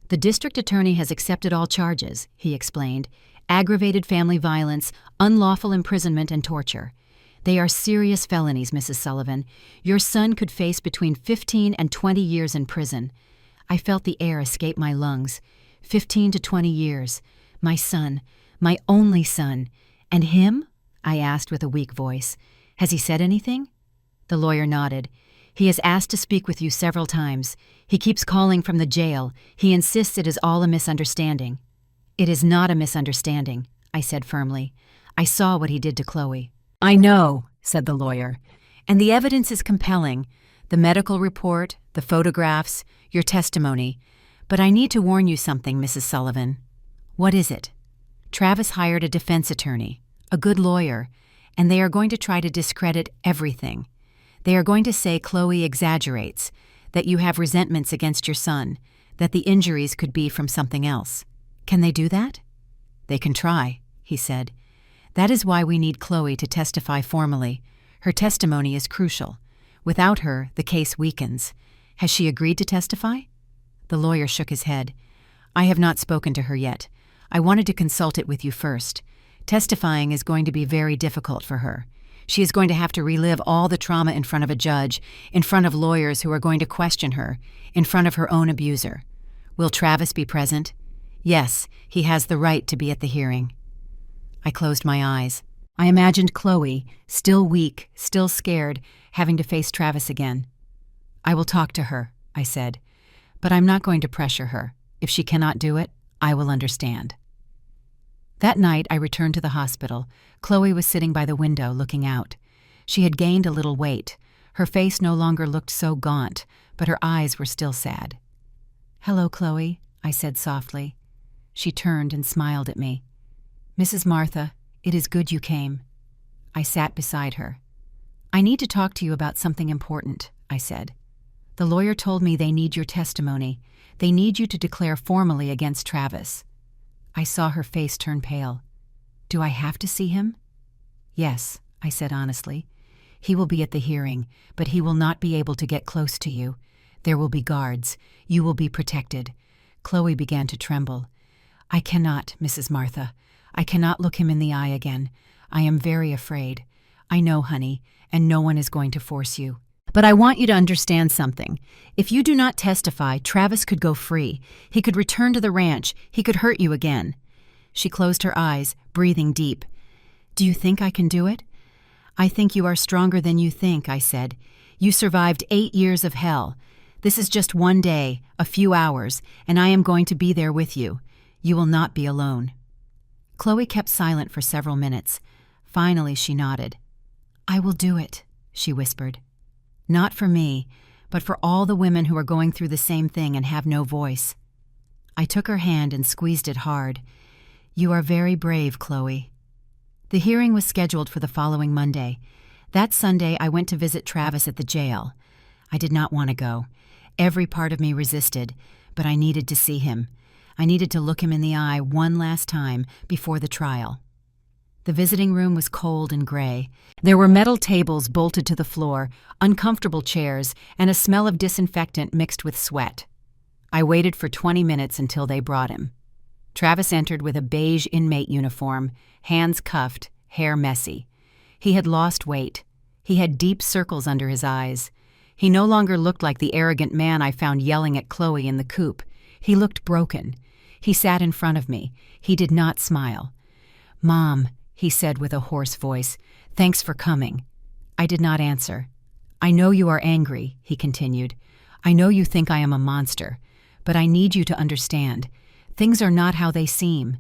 The district attorney has accepted all charges, he explained. Aggravated family violence, unlawful imprisonment, and torture. They are serious felonies, Mrs. Sullivan. Your son could face between 15 and 20 years in prison. I felt the air escape my lungs. 15 to 20 years. My son. My only son. And him? I asked with a weak voice. Has he said anything? The lawyer nodded. He has asked to speak with you several times. He keeps calling from the jail. He insists it is all a misunderstanding. It is not a misunderstanding, I said firmly. I saw what he did to Chloe. I know, said the lawyer. And the evidence is compelling. The medical report, the photographs, your testimony. But I need to warn you something, Mrs. Sullivan. What is it? Travis hired a defense attorney, a good lawyer, and they are going to try to discredit everything. They are going to say Chloe exaggerates, that you have resentments against your son, that the injuries could be from something else. Can they do that? They can try, he said. That is why we need Chloe to testify formally. Her testimony is crucial. Without her, the case weakens. Has she agreed to testify? The lawyer shook his head. I have not spoken to her yet. I wanted to consult it with you first. Testifying is going to be very difficult for her. She is going to have to relive all the trauma in front of a judge, in front of lawyers who are going to question her, in front of her own abuser. Will Travis be present? Yes, he has the right to be at the hearing. I closed my eyes. I imagined Chloe, still weak, still scared, having to face Travis again. I will talk to her, I said, but I'm not going to pressure her. If she cannot do it, I will understand. That night I returned to the hospital. Chloe was sitting by the window looking out. She had gained a little weight. Her face no longer looked so gaunt, but her eyes were still sad. Hello, Chloe, I said softly. She turned and smiled at me. Mrs. Martha, it is good you came. I sat beside her. I need to talk to you about something important, I said. The lawyer told me they need your testimony. They need you to declare formally against Travis. I saw her face turn pale. Do I have to see him? Yes, I said honestly. He will be at the hearing, but he will not be able to get close to you. There will be guards. You will be protected. Chloe began to tremble. I cannot, Mrs. Martha. I cannot look him in the eye again. I am very afraid. I know, honey, and no one is going to force you. But I want you to understand something. If you do not testify, Travis could go free. He could return to the ranch. He could hurt you again. She closed her eyes, breathing deep. Do you think I can do it? I think you are stronger than you think, I said. You survived 8 years of hell. This is just one day, a few hours, and I am going to be there with you. You will not be alone. Chloe kept silent for several minutes. Finally, she nodded. I will do it, she whispered. Not for me, but for all the women who are going through the same thing and have no voice. I took her hand and squeezed it hard. You are very brave, Chloe. The hearing was scheduled for the following Monday. That Sunday, I went to visit Travis at the jail. I did not want to go. Every part of me resisted, but I needed to see him. I needed to look him in the eye one last time before the trial. The visiting room was cold and gray. There were metal tables bolted to the floor, uncomfortable chairs, and a smell of disinfectant mixed with sweat. I waited for 20 minutes until they brought him. Travis entered with a beige inmate uniform, hands cuffed, hair messy. He had lost weight. He had deep circles under his eyes. He no longer looked like the arrogant man I found yelling at Chloe in the coop. He looked broken. He sat in front of me. He did not smile. Mom, he said with a hoarse voice, thanks for coming. I did not answer. I know you are angry, he continued. I know you think I am a monster, but I need you to understand. Things are not how they seem.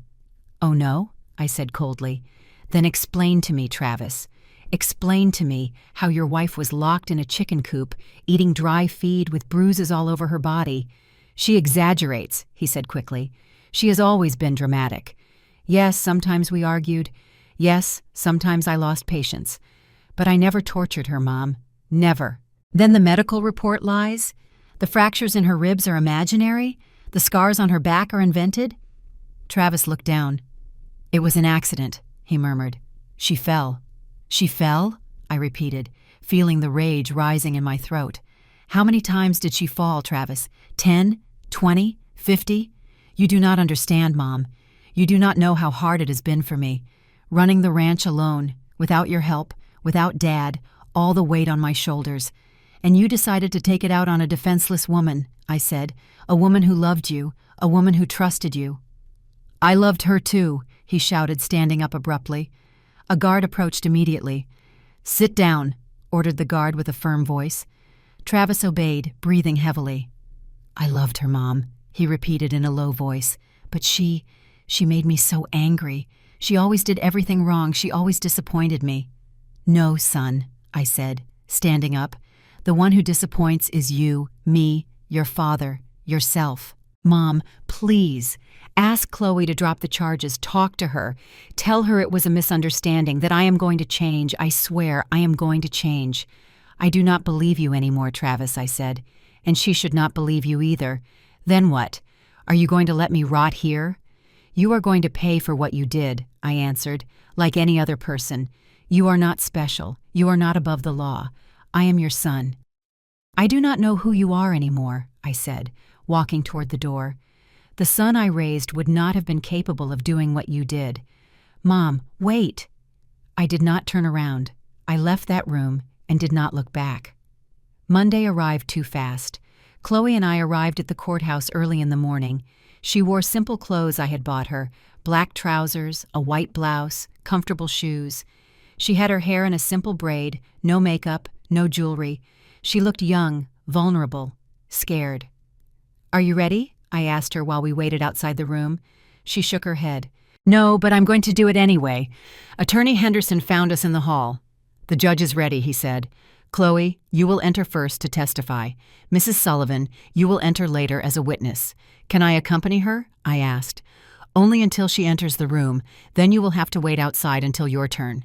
Oh no? I said coldly. Then explain to me, Travis. Explain to me how your wife was locked in a chicken coop, eating dry feed with bruises all over her body. She exaggerates, he said quickly. She has always been dramatic. Yes, sometimes we argued. Yes, sometimes I lost patience. But I never tortured her, Mom. Never. Then the medical report lies? The fractures in her ribs are imaginary? The scars on her back are invented? Travis looked down. It was an accident, he murmured. She fell. She fell? I repeated, feeling the rage rising in my throat. How many times did she fall, Travis? 10? 20? 50? You do not understand, Mom. You do not know how hard it has been for me. Running the ranch alone, without your help, without Dad, all the weight on my shoulders. And you decided to take it out on a defenseless woman, I said, a woman who loved you, a woman who trusted you. I loved her too, he shouted, standing up abruptly. A guard approached immediately. Sit down, ordered the guard with a firm voice. Travis obeyed, breathing heavily. I loved her, Mom, he repeated in a low voice, but she made me so angry. She always did everything wrong. She always disappointed me." "No, son," I said, standing up. "The one who disappoints is you, me, your father, yourself. Mom, please, ask Chloe to drop the charges. Talk to her. Tell her it was a misunderstanding, that I am going to change. I swear, I am going to change." "I do not believe you anymore, Travis," I said, "and she should not believe you either. Then what? Are you going to let me rot here?" "You are going to pay for what you did," I answered, "like any other person. You are not special. You are not above the law. I am your son." "I do not know who you are anymore," I said, walking toward the door. "The son I raised would not have been capable of doing what you did." "Mom, wait!" I did not turn around. I left that room and did not look back. Monday arrived too fast. Chloe and I arrived at the courthouse early in the morning. She wore simple clothes I had bought her, black trousers, a white blouse, comfortable shoes. She had her hair in a simple braid, no makeup, no jewelry. She looked young, vulnerable, scared. "Are you ready?" I asked her while we waited outside the room. She shook her head. "No, but I'm going to do it anyway. Attorney Henderson found us in the hall." "The judge is ready," he said. "Chloe, you will enter first to testify. Mrs. Sullivan, you will enter later as a witness. Can I accompany her?" I asked. "Only until she enters the room. Then you will have to wait outside until your turn."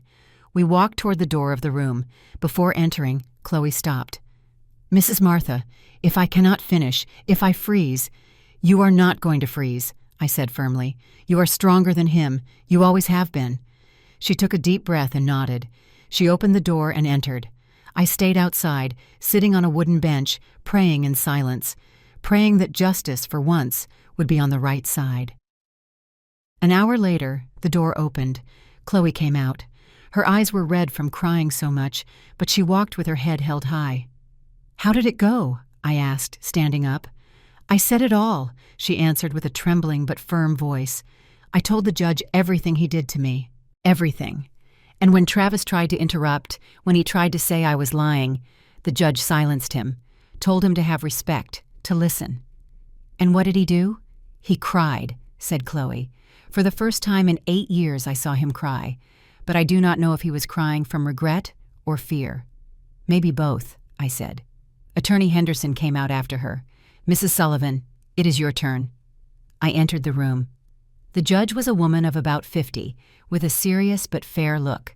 We walked toward the door of the room. Before entering, Chloe stopped. "Mrs. Martha, if I cannot finish, if I freeze—" "You are not going to freeze," I said firmly. "You are stronger than him. You always have been." She took a deep breath and nodded. She opened the door and entered. I stayed outside, sitting on a wooden bench, praying in silence, praying that justice, for once, would be on the right side. An hour later, the door opened. Chloe came out. Her eyes were red from crying so much, but she walked with her head held high. "How did it go?" I asked, standing up. "I said it all," she answered with a trembling but firm voice. "I told the judge everything he did to me. Everything. And when Travis tried to interrupt, when he tried to say I was lying, the judge silenced him, told him to have respect, to listen." "And what did he do?" "He cried," said Chloe. "For the first time in 8 years I saw him cry, but I do not know if he was crying from regret or fear." "Maybe both," I said. Attorney Henderson came out after her. "Mrs. Sullivan, it is your turn." I entered the room. The judge was a woman of about 50, with a serious but fair look.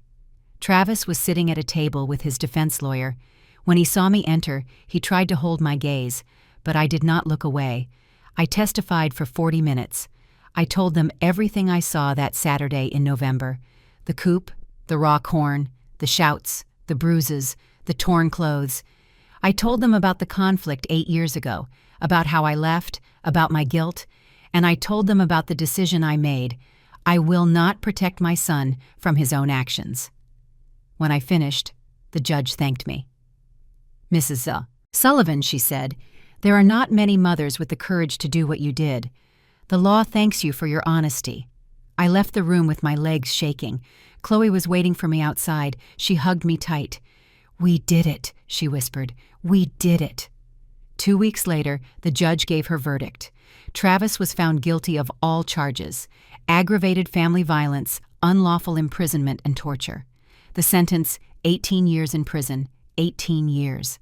Travis was sitting at a table with his defense lawyer. When he saw me enter, he tried to hold my gaze, but I did not look away. I testified for 40 minutes. I told them everything I saw that Saturday in November: the Coop, the rock horn, the shouts, the bruises, the torn clothes. I told them about the conflict 8 years ago, about how I left, about my guilt, and I told them about the decision I made. I will not protect my son from his own actions. When I finished, the judge thanked me. "Mrs. Sullivan," she said, "there are not many mothers with the courage to do what you did. The law thanks you for your honesty." I left the room with my legs shaking. Chloe was waiting for me outside. She hugged me tight. "We did it," she whispered. "We did it." 2 weeks later, the judge gave her verdict. Travis was found guilty of all charges: aggravated family violence, unlawful imprisonment, and torture. The sentence, 18 years in prison, 18 years.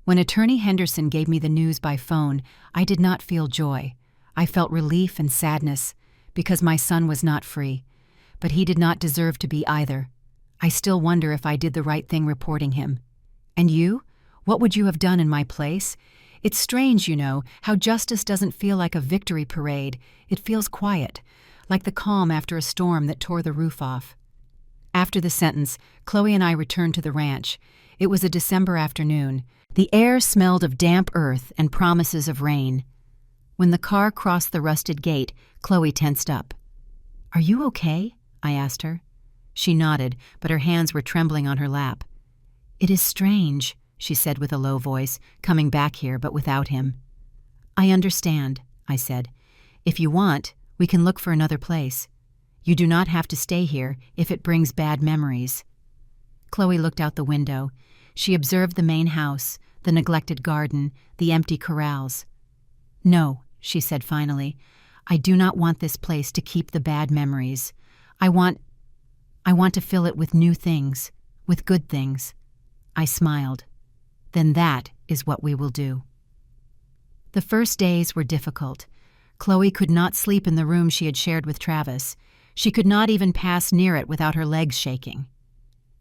When Attorney Henderson gave me the news by phone, I did not feel joy. I felt relief and sadness, because my son was not free. But he did not deserve to be either. I still wonder if I did the right thing reporting him. And you? What would you have done in my place? It's strange, you know, how justice doesn't feel like a victory parade. It feels quiet, like the calm after a storm that tore the roof off. After the sentence, Chloe and I returned to the ranch. It was a December afternoon. The air smelled of damp earth and promises of rain. When the car crossed the rusted gate, Chloe tensed up. "Are you okay?" I asked her. She nodded, but her hands were trembling on her lap. "It is strange," she said with a low voice, coming back here but without him. "I understand," I said. "If you want, we can look for another place. You do not have to stay here if it brings bad memories." Chloe looked out the window. She observed the main house, the neglected garden, the empty corrals. "No," she said finally. "I do not want this place to keep the bad memories. I want to fill it with new things, with good things." I smiled. "Then that is what we will do." The first days were difficult. Chloe could not sleep in the room she had shared with Travis. She could not even pass near it without her legs shaking.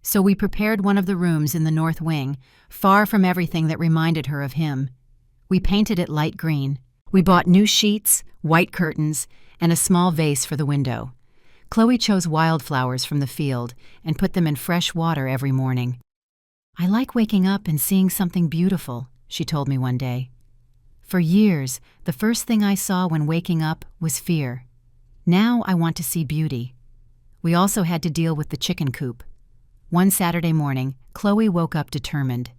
So we prepared one of the rooms in the north wing, far from everything that reminded her of him. We painted it light green. We bought new sheets, white curtains, and a small vase for the window. Chloe chose wildflowers from the field and put them in fresh water every morning. "I like waking up and seeing something beautiful," she told me one day. For years, the first thing I saw when waking up was fear. Now I want to see beauty. We also had to deal with the chicken coop. One Saturday morning, Chloe woke up determined.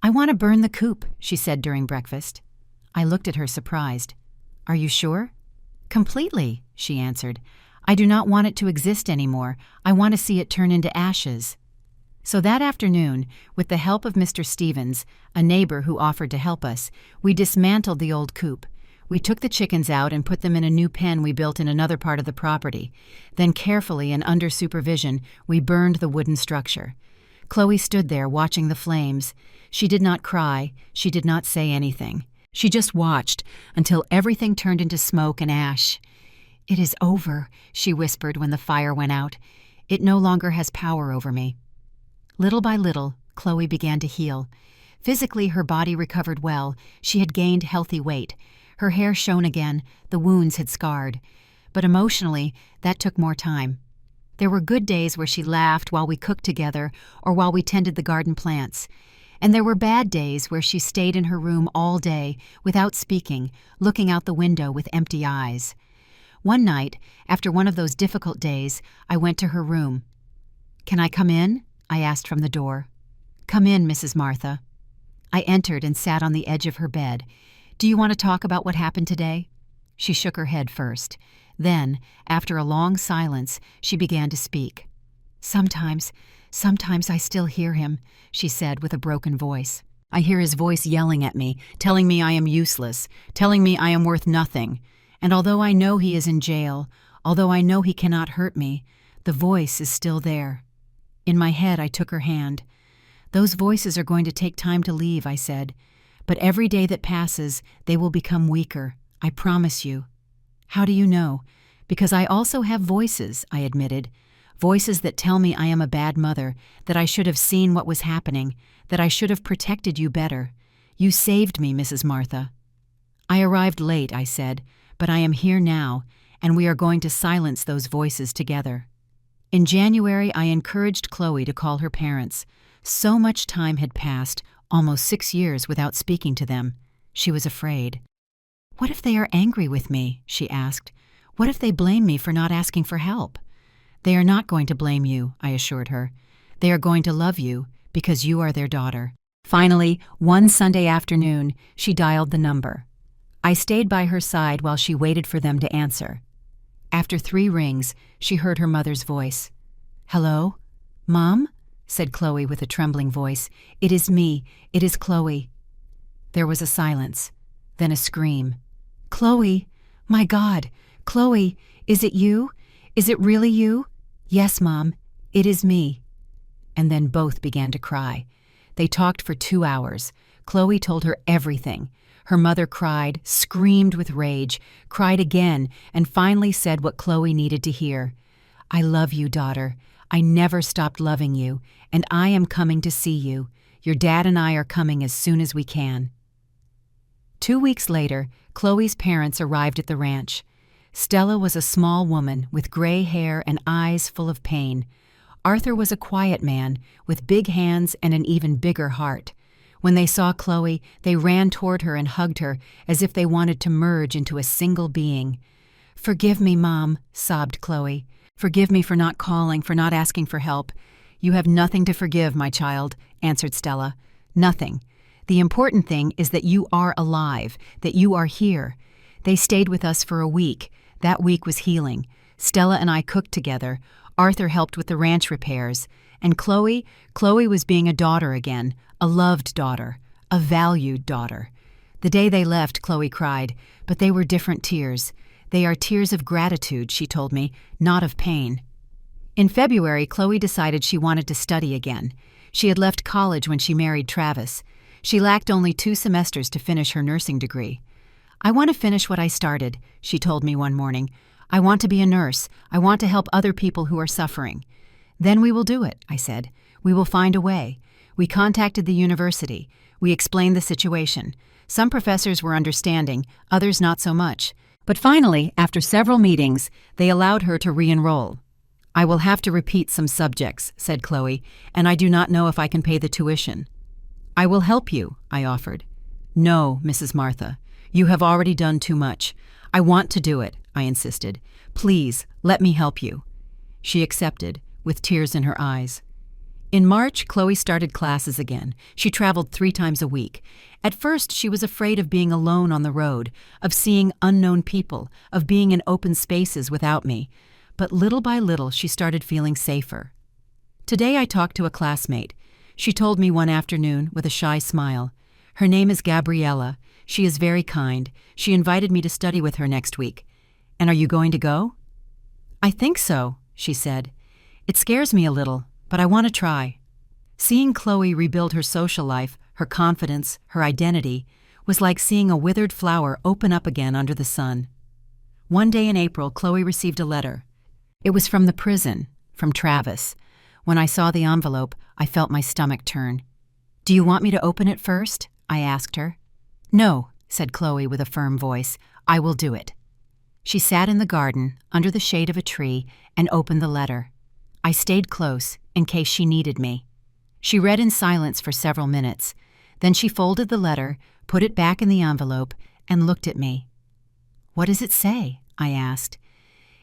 "I want to burn the coop," she said during breakfast. I looked at her surprised. "Are you sure?" "Completely," she answered. "I do not want it to exist anymore. I want to see it turn into ashes." So that afternoon, with the help of Mr. Stevens, a neighbor who offered to help us, we dismantled the old coop. We took the chickens out and put them in a new pen we built in another part of the property. Then carefully and under supervision, we burned the wooden structure. Chloe stood there watching the flames. She did not cry. She did not say anything. She just watched until everything turned into smoke and ash. "It is over," she whispered when the fire went out. "It no longer has power over me." Little by little, Chloe began to heal. Physically, her body recovered well. She had gained healthy weight. Her hair shone again. The wounds had scarred. But emotionally, that took more time. There were good days where she laughed while we cooked together or while we tended the garden plants. And there were bad days where she stayed in her room all day, without speaking, looking out the window with empty eyes. One night, after one of those difficult days, I went to her room. "Can I come in?" I asked from the door. "Come in, Mrs. Martha." I entered and sat on the edge of her bed. "Do you want to talk about what happened today?" She shook her head first. Then, after a long silence, she began to speak. Sometimes I still hear him," she said with a broken voice. "I hear his voice yelling at me, telling me I am useless, telling me I am worth nothing. And although I know he is in jail, although I know he cannot hurt me, the voice is still there." In my head, I took her hand. "Those voices are going to take time to leave," I said. "But every day that passes, they will become weaker. I promise you." "How do you know?" "Because I also have voices," I admitted. "Voices that tell me I am a bad mother, that I should have seen what was happening, that I should have protected you better. You saved me, Mrs. Martha." "I arrived late," I said, "but I am here now, and we are going to silence those voices together." In January, I encouraged Chloe to call her parents. So much time had passed, almost 6 years, without speaking to them. She was afraid. "What if they are angry with me?" she asked. "What if they blame me for not asking for help?" "They are not going to blame you," I assured her. "They are going to love you because you are their daughter." Finally, one Sunday afternoon, she dialed the number. I stayed by her side while she waited for them to answer. After 3 rings, she heard her mother's voice. "Hello? Mom?" said Chloe with a trembling voice. "It is me. It is Chloe." There was a silence, then a scream. "Chloe! My God! Chloe, is it you? Is it really you?" "Yes, Mom, it is me." And then both began to cry. They talked for 2 hours. Chloe told her everything. Her mother cried, screamed with rage, cried again, and finally said what Chloe needed to hear. "I love you, daughter. I never stopped loving you, and I am coming to see you. Your dad and I are coming as soon as we can." 2 weeks later, Chloe's parents arrived at the ranch. Stella was a small woman with gray hair and eyes full of pain. Arthur was a quiet man with big hands and an even bigger heart. When they saw Chloe, they ran toward her and hugged her as if they wanted to merge into a single being. "Forgive me, Mom," sobbed Chloe. "Forgive me for not calling, for not asking for help." "You have nothing to forgive, my child," answered Stella. "Nothing. The important thing is that you are alive, that you are here." They stayed with us for a week. That week was healing. Stella and I cooked together. Arthur helped with the ranch repairs. And Chloe was being a daughter again, a loved daughter, a valued daughter. The day they left, Chloe cried, but they were different tears. "They are tears of gratitude," she told me, "not of pain." In February, Chloe decided she wanted to study again. She had left college when she married Travis. She lacked only 2 semesters to finish her nursing degree. "I want to finish what I started," she told me one morning. "I want to be a nurse. I want to help other people who are suffering." "Then we will do it," I said. "We will find a way." We contacted the university. We explained the situation. Some professors were understanding, others not so much. But finally, after several meetings, they allowed her to re-enroll. "I will have to repeat some subjects," said Chloe, "and I do not know if I can pay the tuition." "I will help you," I offered. "No, Mrs. Martha. You have already done too much. I want to do it," I insisted. "Please, let me help you." She accepted, with tears in her eyes. In March, Chloe started classes again. She traveled 3 times a week. At first, she was afraid of being alone on the road, of seeing unknown people, of being in open spaces without me. But little by little, she started feeling safer. Today, I talked to a classmate. She told me one afternoon with a shy smile. Her name is Gabriella. She is very kind. She invited me to study with her next week. "And are you going to go?" "I think so," she said. "It scares me a little, but I want to try." Seeing Chloe rebuild her social life, her confidence, her identity, was like seeing a withered flower open up again under the sun. One day in April, Chloe received a letter. It was from the prison, from Travis. When I saw the envelope, I felt my stomach turn. "Do you want me to open it first?" I asked her. "No," said Chloe with a firm voice. "I will do it." She sat in the garden, under the shade of a tree, and opened the letter. I stayed close, in case she needed me. She read in silence for several minutes. Then she folded the letter, put it back in the envelope, and looked at me. "What does it say?" I asked.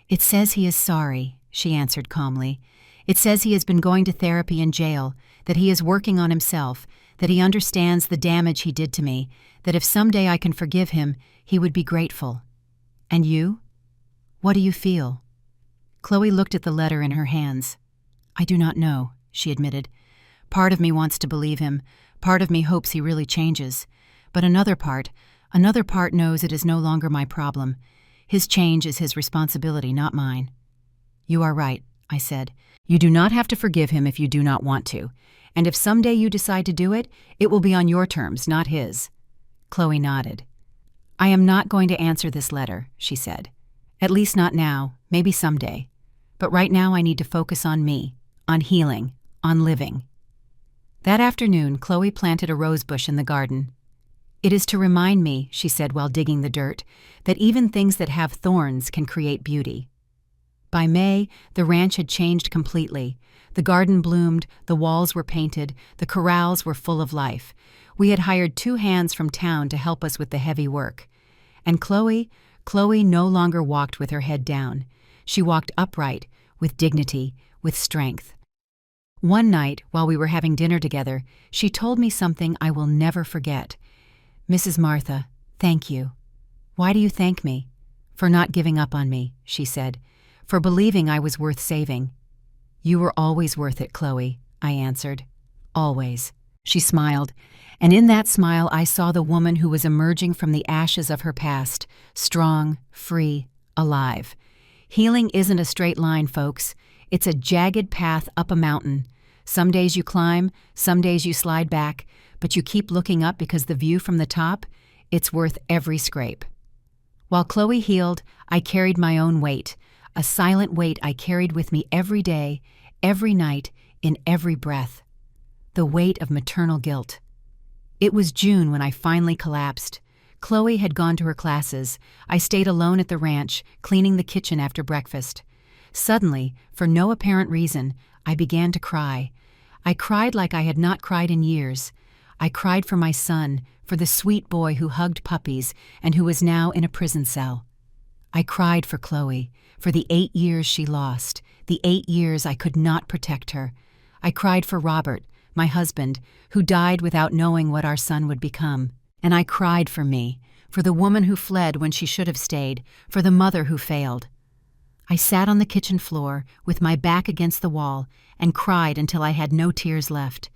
"It says he is sorry," she answered calmly. "It says he has been going to therapy in jail, that he is working on himself, that he understands the damage he did to me, that if someday I can forgive him, he would be grateful. And you? What do you feel?" Chloe looked at the letter in her hands. "I do not know," she admitted. "Part of me wants to believe him. Part of me hopes he really changes. But another part knows it is no longer my problem. His change is his responsibility, not mine." "You are right," I said. "You do not have to forgive him if you do not want to. And if someday you decide to do it, it will be on your terms, not his." Chloe nodded. "I am not going to answer this letter," she said. "At least not now, maybe someday. But right now I need to focus on me, on healing, on living." That afternoon, Chloe planted a rose bush in the garden. "It is to remind me," she said while digging the dirt, "that even things that have thorns can create beauty." By May, the ranch had changed completely. The garden bloomed, the walls were painted, the corrals were full of life. We had hired 2 hands from town to help us with the heavy work. And Chloe no longer walked with her head down. She walked upright, with dignity, with strength. One night, while we were having dinner together, she told me something I will never forget. "Mrs. Martha, thank you." "Why do you thank me?" "For not giving up on me," she said. "For believing I was worth saving." "You were always worth it, Chloe," I answered. "Always." She smiled, and in that smile I saw the woman who was emerging from the ashes of her past, strong, free, alive. Healing isn't a straight line, folks. It's a jagged path up a mountain. Some days you climb, some days you slide back, but you keep looking up because the view from the top, it's worth every scrape. While Chloe healed, I carried my own weight, a silent weight I carried with me every day, every night, in every breath. The weight of maternal guilt. It was June when I finally collapsed. Chloe had gone to her classes. I stayed alone at the ranch, cleaning the kitchen after breakfast. Suddenly, for no apparent reason, I began to cry. I cried like I had not cried in years. I cried for my son, for the sweet boy who hugged puppies and who was now in a prison cell. I cried for Chloe, for the 8 years she lost, the 8 years I could not protect her. I cried for Robert, my husband, who died without knowing what our son would become. And I cried for me, for the woman who fled when she should have stayed, for the mother who failed. I sat on the kitchen floor, with my back against the wall, and cried until I had no tears left.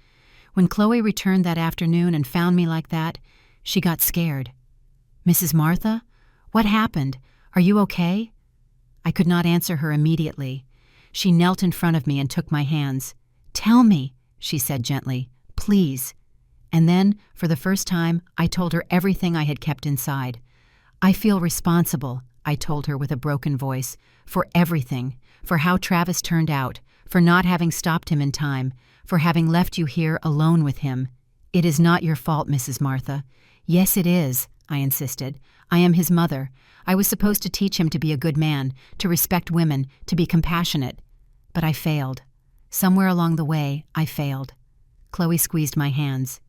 When Chloe returned that afternoon and found me like that, she got scared. "Mrs. Martha? What happened? Are you okay?" I could not answer her immediately. She knelt in front of me and took my hands. "Tell me," she said gently, "please." And then, for the first time, I told her everything I had kept inside. "I feel responsible," I told her with a broken voice, "for everything, for how Travis turned out, for not having stopped him in time, for having left you here alone with him. It is not your fault, Mrs. Martha." "Yes, it is," I insisted. "I am his mother. I was supposed to teach him to be a good man, to respect women, to be compassionate. But I failed. Somewhere along the way, I failed." Chloe squeezed my hands.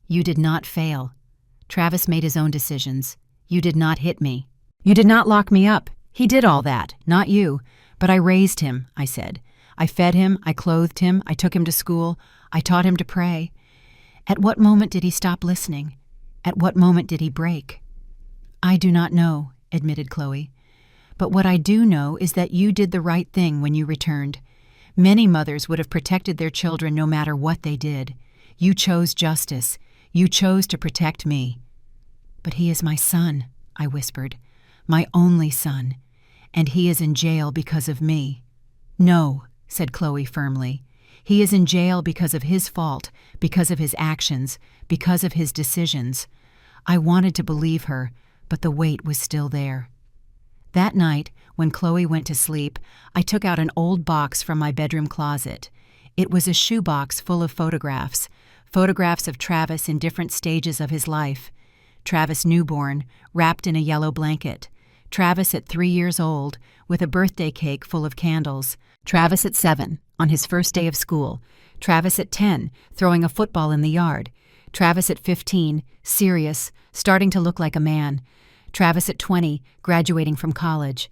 "You did not fail. Travis made his own decisions. You did not hit me. You did not lock me up. He did all that, not you. But I raised him," I said. "I fed him, I clothed him, I took him to school, I taught him to pray. At what moment did he stop listening? At what moment did he break?" "I do not know," admitted Chloe. "But what I do know is that you did the right thing when you returned. Many mothers would have protected their children no matter what they did. You chose justice. You chose to protect me." "But he is my son," I whispered. "My only son. And he is in jail because of me." "No," said Chloe firmly. "He is in jail because of his fault, because of his actions, because of his decisions." I wanted to believe her, but the weight was still there. That night, when Chloe went to sleep, I took out an old box from my bedroom closet. It was a shoebox full of photographs of Travis in different stages of his life. Travis newborn, wrapped in a yellow blanket. Travis at 3 years old, with a birthday cake full of candles. Travis at 7, on his first day of school. Travis at 10, throwing a football in the yard. Travis at 15, serious, starting to look like a man. Travis at 20, graduating from college.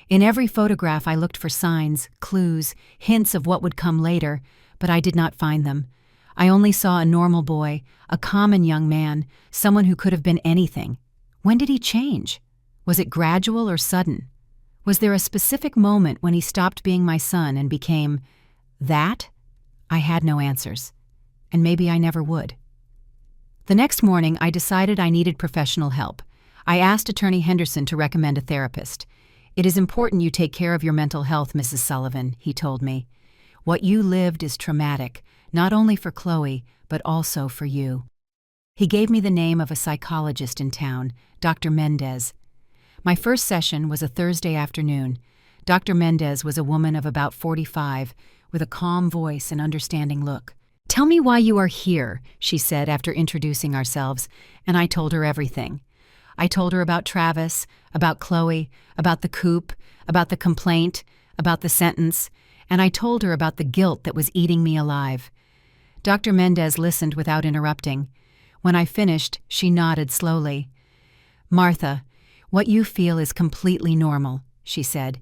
In every photograph I looked for signs, clues, hints of what would come later, but I did not find them. I only saw a normal boy, a common young man, someone who could have been anything. When did he change? Was it gradual or sudden? Was there a specific moment when he stopped being my son and became that? I had no answers, and maybe I never would. The next morning, I decided I needed professional help. I asked Attorney Henderson to recommend a therapist. "It is important you take care of your mental health, Mrs. Sullivan," he told me. "What you lived is traumatic, not only for Chloe, but also for you." He gave me the name of a psychologist in town, Dr. Mendez. My first session was a Thursday afternoon. Dr. Mendez was a woman of about 45, with a calm voice and understanding look. "Tell me why you are here," she said after introducing ourselves, and I told her everything. I told her about Travis, about Chloe, about the Coop, about the complaint, about the sentence, and I told her about the guilt that was eating me alive. Dr. Mendez listened without interrupting. When I finished, she nodded slowly. "Martha, what you feel is completely normal," she said.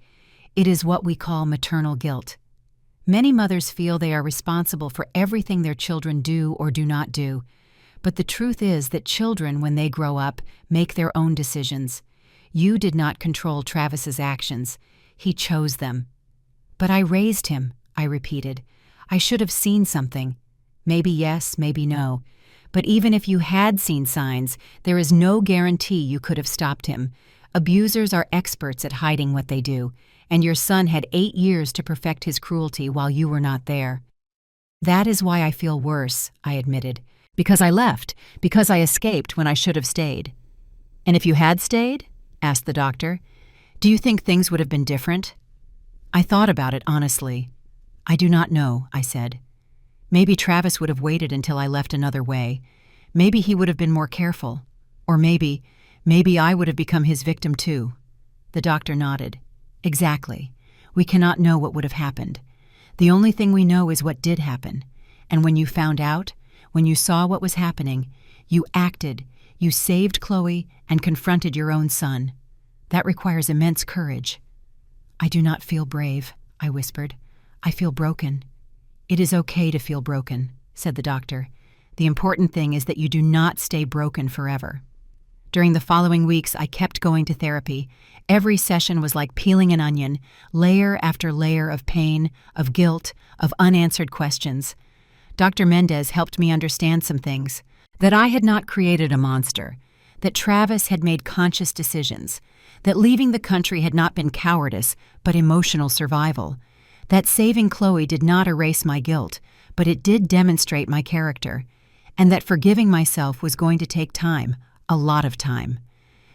"It is what we call maternal guilt. Many mothers feel they are responsible for everything their children do or do not do. But the truth is that children, when they grow up, make their own decisions. You did not control Travis's actions. He chose them." "But I raised him," I repeated. "I should have seen something. Maybe yes, maybe no. But even if you had seen signs, there is no guarantee you could have stopped him. Abusers are experts at hiding what they do, and your son had 8 years to perfect his cruelty while you were not there." "That is why I feel worse," I admitted. "Because I left, because I escaped when I should have stayed." "And if you had stayed?" asked the doctor. "Do you think things would have been different?" I thought about it honestly. "I do not know," I said. "Maybe Travis would have waited until I left another way. Maybe he would have been more careful. Or maybe I would have become his victim too." The doctor nodded. "Exactly. We cannot know what would have happened. The only thing we know is what did happen. And when you found out, when you saw what was happening, you acted, you saved Chloe and confronted your own son. That requires immense courage." "I do not feel brave," I whispered. "I feel broken." "It is okay to feel broken," said the doctor. "The important thing is that you do not stay broken forever." During the following weeks, I kept going to therapy. Every session was like peeling an onion, layer after layer of pain, of guilt, of unanswered questions. Dr. Mendez helped me understand some things. That I had not created a monster. That Travis had made conscious decisions. That leaving the country had not been cowardice, but emotional survival. That saving Chloe did not erase my guilt, but it did demonstrate my character, and that forgiving myself was going to take time, a lot of time.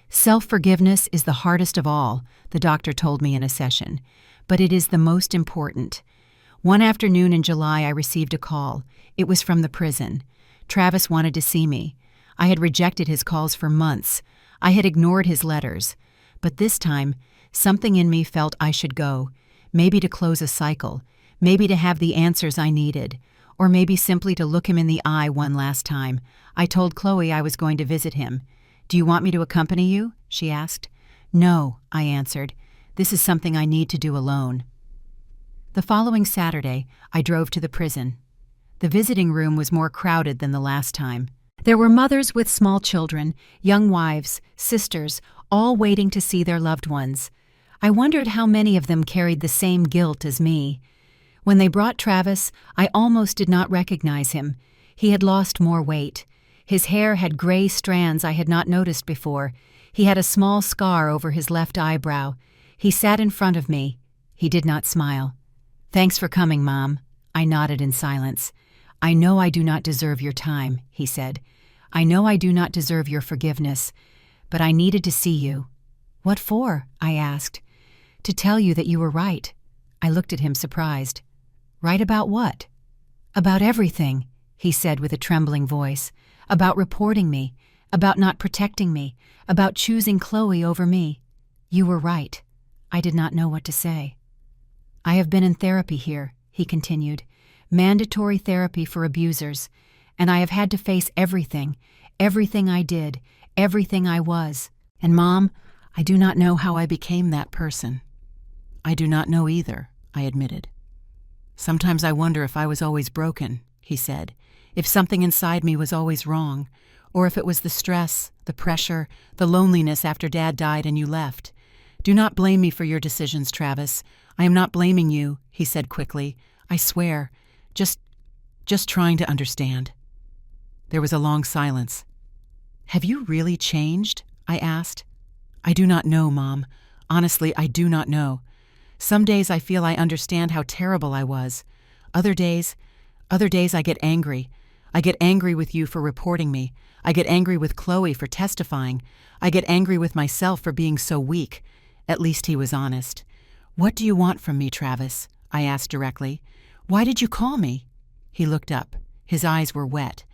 Self-forgiveness is the hardest of all, the doctor told me in a session, but it is the most important. One afternoon in July, I received a call. It was from the prison. Travis wanted to see me. I had rejected his calls for months. I had ignored his letters. But this time, something in me felt I should go, maybe to close a cycle, maybe to have the answers I needed, or maybe simply to look him in the eye one last time. I told Chloe I was going to visit him. "Do you want me to accompany you?" she asked. "No," I answered. "This is something I need to do alone." The following Saturday, I drove to the prison. The visiting room was more crowded than the last time. There were mothers with small children, young wives, sisters, all waiting to see their loved ones. I wondered how many of them carried the same guilt as me. When they brought Travis, I almost did not recognize him. He had lost more weight. His hair had gray strands I had not noticed before. He had a small scar over his left eyebrow. He sat in front of me. He did not smile. "Thanks for coming, Mom." I nodded in silence. "I know I do not deserve your time," he said. "I know I do not deserve your forgiveness, but I needed to see you." "What for?" I asked. "To tell you that you were right." I looked at him surprised. "Right about what?" "About everything," he said with a trembling voice. "About reporting me, about not protecting me, about choosing Chloe over me. You were right." I did not know what to say. "I have been in therapy here," he continued. "Mandatory therapy for abusers. And I have had to face everything I did, everything I was. And Mom, I do not know how I became that person." "I do not know either," I admitted. "Sometimes I wonder if I was always broken," he said, "if something inside me was always wrong, or if it was the stress, the pressure, the loneliness after Dad died and you left. Do not blame me for your decisions, Travis. I am not blaming you," he said quickly. "I swear. Just trying to understand." There was a long silence. "Have you really changed?" I asked. "I do not know, Mom. Honestly, I do not know. Some days I feel I understand how terrible I was. Other days I get angry. I get angry with you for reporting me. I get angry with Chloe for testifying. I get angry with myself for being so weak." At least he was honest. "What do you want from me, Travis?" I asked directly. "Why did you call me?" He looked up. His eyes were wet.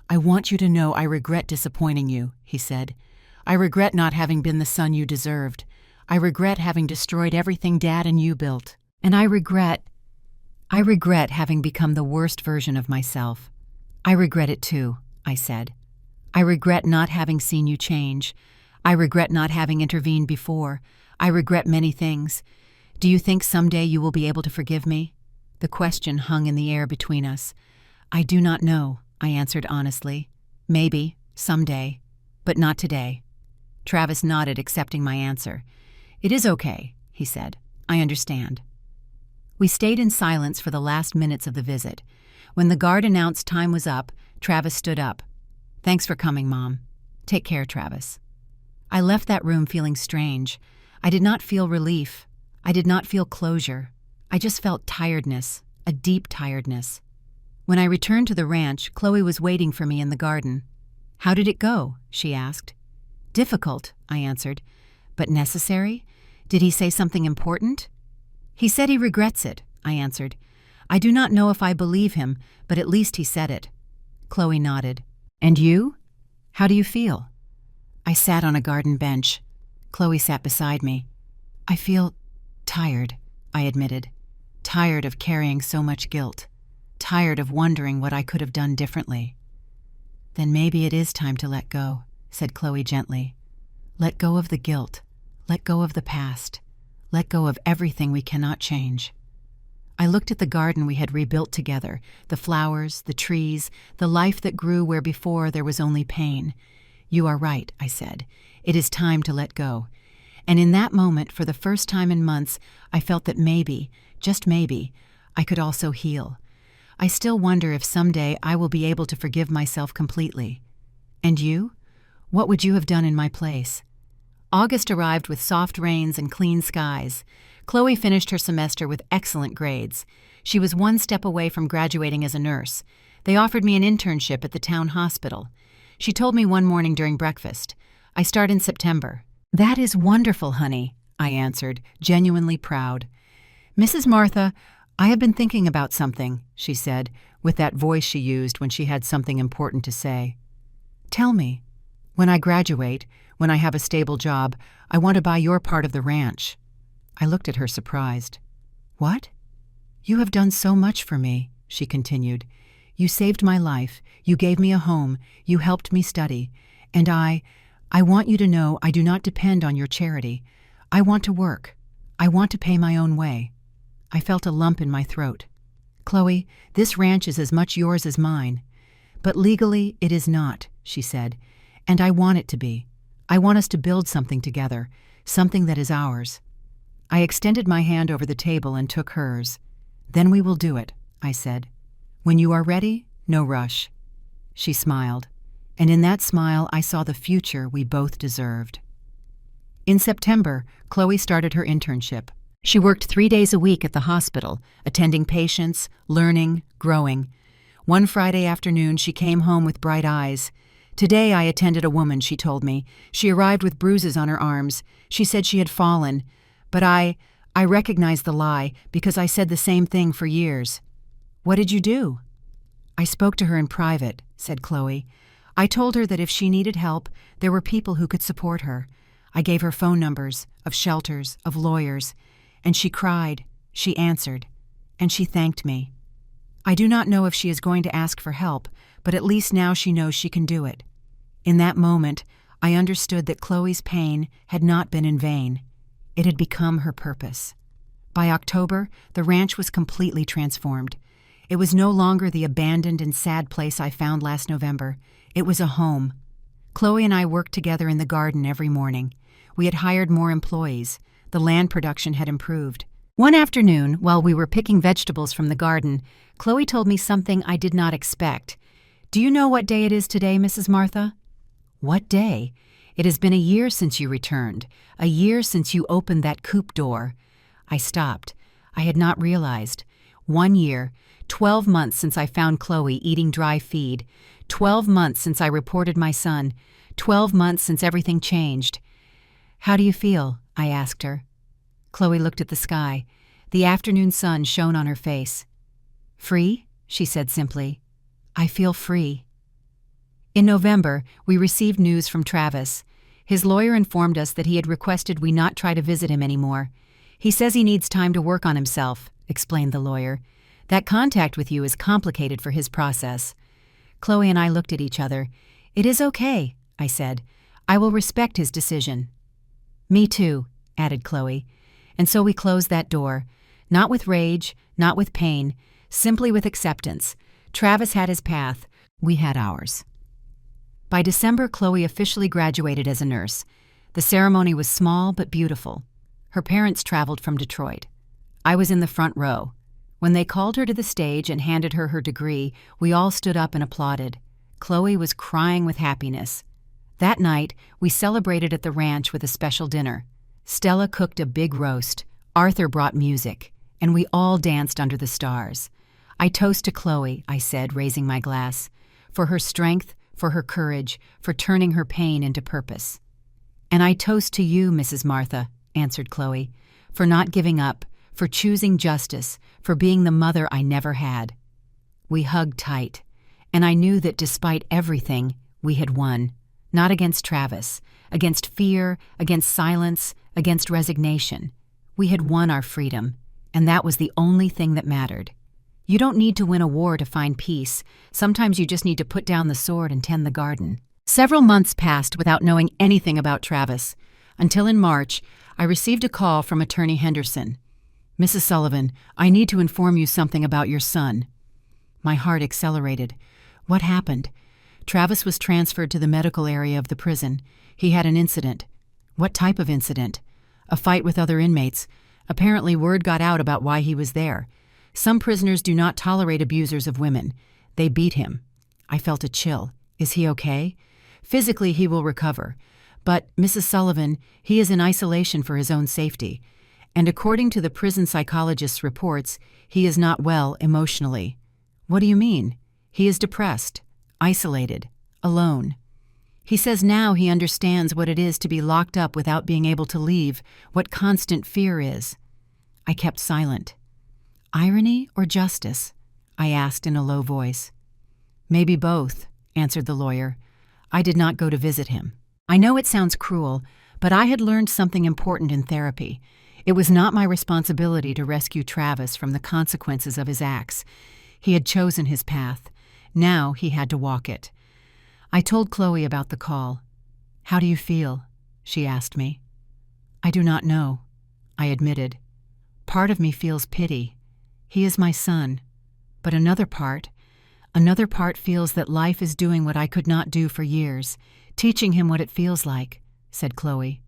"I want you to know I regret disappointing you," he said. "I regret not having been the son you deserved. I regret having destroyed everything Dad and you built. And I regret having become the worst version of myself." "I regret it too," I said. "I regret not having seen you change. I regret not having intervened before. I regret many things. Do you think someday you will be able to forgive me?" The question hung in the air between us. "I do not know," I answered honestly. "Maybe, someday, but not today." Travis nodded, accepting my answer. "It is okay," he said. "I understand." We stayed in silence for the last minutes of the visit. When the guard announced time was up, Travis stood up. "Thanks for coming, Mom. Take care, Travis." I left that room feeling strange. I did not feel relief. I did not feel closure. I just felt tiredness, a deep tiredness. When I returned to the ranch, Chloe was waiting for me in the garden. "How did it go?" she asked. "Difficult," I answered. "But necessary? Did he say something important?" "He said he regrets it," I answered. "I do not know if I believe him, but at least he said it." Chloe nodded. "And you? How do you feel?" I sat on a garden bench. Chloe sat beside me. "I feel tired," I admitted. "Tired of carrying so much guilt. Tired of wondering what I could have done differently." "Then maybe it is time to let go," said Chloe gently. "Let go of the guilt. Let go of the past. Let go of everything we cannot change." I looked at the garden we had rebuilt together, the flowers, the trees, the life that grew where before there was only pain. "You are right," I said. "It is time to let go." And in that moment, for the first time in months, I felt that maybe, just maybe, I could also heal. I still wonder if someday I will be able to forgive myself completely. And you? What would you have done in my place? August arrived with soft rains and clean skies. Chloe finished her semester with excellent grades. She was one step away from graduating as a nurse. They offered me an internship at the town hospital. She told me one morning during breakfast, "I start in September." "That is wonderful, honey," I answered, genuinely proud. "Mrs. Martha, I have been thinking about something," she said, with that voice she used when she had something important to say. "Tell me. When I graduate, when I have a stable job, I want to buy your part of the ranch." I looked at her surprised. "What? You have done so much for me," she continued. "You saved my life, you gave me a home, you helped me study, and I want you to know I do not depend on your charity. I want to work. I want to pay my own way." I felt a lump in my throat. "Chloe, this ranch is as much yours as mine. But legally it is not," she said, "and I want it to be. I want us to build something together, something that is ours." I extended my hand over the table and took hers. "Then we will do it," I said. "When you are ready, no rush." She smiled, and in that smile I saw the future we both deserved. In September, Chloe started her internship. She worked 3 days a week at the hospital, attending patients, learning, growing. One Friday afternoon, she came home with bright eyes. "Today I attended a woman," she told me. "She arrived with bruises on her arms. She said she had fallen. But I recognized the lie because I said the same thing for years." "What did you do?" "I spoke to her in private," said Chloe. "I told her that if she needed help, there were people who could support her. I gave her phone numbers, of shelters, of lawyers, and she cried, she answered, and she thanked me. I do not know if she is going to ask for help, but at least now she knows she can do it." In that moment, I understood that Chloe's pain had not been in vain. It had become her purpose. By October, the ranch was completely transformed. It was no longer the abandoned and sad place I found last November. It was a home. Chloe and I worked together in the garden every morning. We had hired more employees. The land production had improved. One afternoon, while we were picking vegetables from the garden, Chloe told me something I did not expect. "Do you know what day it is today, Mrs. Martha?" "What day? It has been a year since you returned, a year since you opened that Coop door." I stopped. I had not realized. 1 year, 12 months since I found Chloe eating dry feed, 12 months since I reported my son, 12 months since everything changed. "How do you feel?" I asked her. Chloe looked at the sky. The afternoon sun shone on her face. "Free?" she said simply. "I feel free." In November, we received news from Travis. His lawyer informed us that he had requested we not try to visit him anymore. "He says he needs time to work on himself," explained the lawyer. "That contact with you is complicated for his process." Chloe and I looked at each other. "It is okay," I said. "I will respect his decision." "Me too," added Chloe. And so we closed that door. Not with rage, not with pain, simply with acceptance. Travis had his path. We had ours. By December, Chloe officially graduated as a nurse. The ceremony was small but beautiful. Her parents traveled from Detroit. I was in the front row. When they called her to the stage and handed her her degree, we all stood up and applauded. Chloe was crying with happiness. That night, we celebrated at the ranch with a special dinner. Stella cooked a big roast, Arthur brought music, and we all danced under the stars. "I toast to Chloe," I said, raising my glass, "for her strength, for her courage, for turning her pain into purpose." "And I toast to you, Mrs. Martha," answered Chloe, "for not giving up, for choosing justice, for being the mother I never had." We hugged tight, and I knew that despite everything, we had won. Not against Travis, against fear, against silence, against resignation. We had won our freedom, and that was the only thing that mattered. You don't need to win a war to find peace. Sometimes you just need to put down the sword and tend the garden. Several months passed without knowing anything about Travis, until in March, I received a call from Attorney Henderson. "Mrs. Sullivan, I need to inform you something about your son." My heart accelerated. What happened? Travis was transferred to the medical area of the prison. He had an incident. What type of incident? A fight with other inmates. Apparently word got out about why he was there. Some prisoners do not tolerate abusers of women. They beat him. I felt a chill. Is he okay? Physically, he will recover. But, Mrs. Sullivan, he is in isolation for his own safety. And according to the prison psychologist's reports, he is not well emotionally. What do you mean? He is depressed, isolated, alone. He says now he understands what it is to be locked up without being able to leave, what constant fear is. I kept silent. Irony or justice? I asked in a low voice. Maybe both, answered the lawyer. I did not go to visit him. I know it sounds cruel, but I had learned something important in therapy. It was not my responsibility to rescue Travis from the consequences of his acts. He had chosen his path. Now he had to walk it. I told Chloe about the call. How do you feel? She asked me. I do not know, I admitted. Part of me feels pity. He is my son. But another part feels that life is doing what I could not do for years, teaching him what it feels like, said Chloe.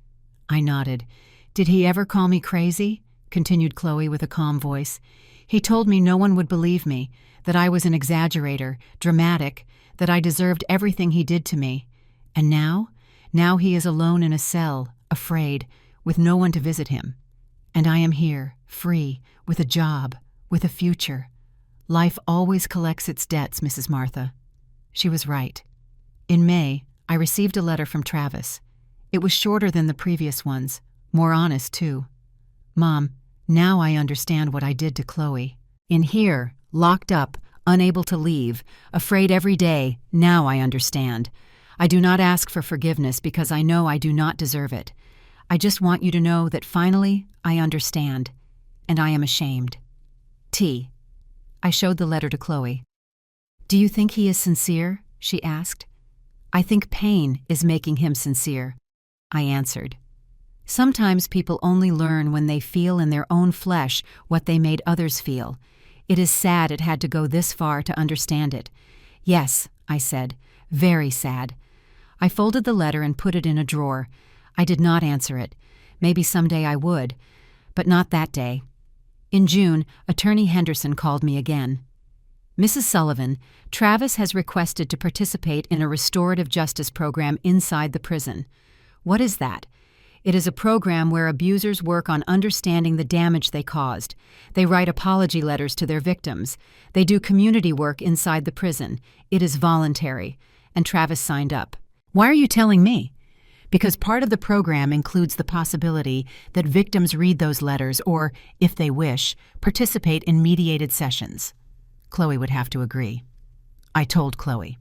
I nodded. Did he ever call me crazy? Continued Chloe with a calm voice. He told me no one would believe me, that I was an exaggerator, dramatic, that I deserved everything he did to me. And now he is alone in a cell, afraid, with no one to visit him. And I am here, free, with a job, with a future. Life always collects its debts, Mrs. Martha. She was right. In May, I received a letter from Travis. It was shorter than the previous ones, more honest, too. Mom, now I understand what I did to Chloe. In here, locked up, unable to leave, afraid every day, now I understand. I do not ask for forgiveness because I know I do not deserve it. I just want you to know that finally I understand, and I am ashamed. T. I showed the letter to Chloe. Do you think he is sincere? She asked. I think pain is making him sincere, I answered. Sometimes people only learn when they feel in their own flesh what they made others feel. It is sad it had to go this far to understand it. Yes, I said, very sad. I folded the letter and put it in a drawer. I did not answer it. Maybe someday I would, but not that day. In June, Attorney Henderson called me again. Mrs. Sullivan, Travis has requested to participate in a restorative justice program inside the prison. What is that? It is a program where abusers work on understanding the damage they caused. They write apology letters to their victims. They do community work inside the prison. It is voluntary. And Travis signed up. Why are you telling me? Because part of the program includes the possibility that victims read those letters or, if they wish, participate in mediated sessions. Chloe would have to agree. I told Chloe.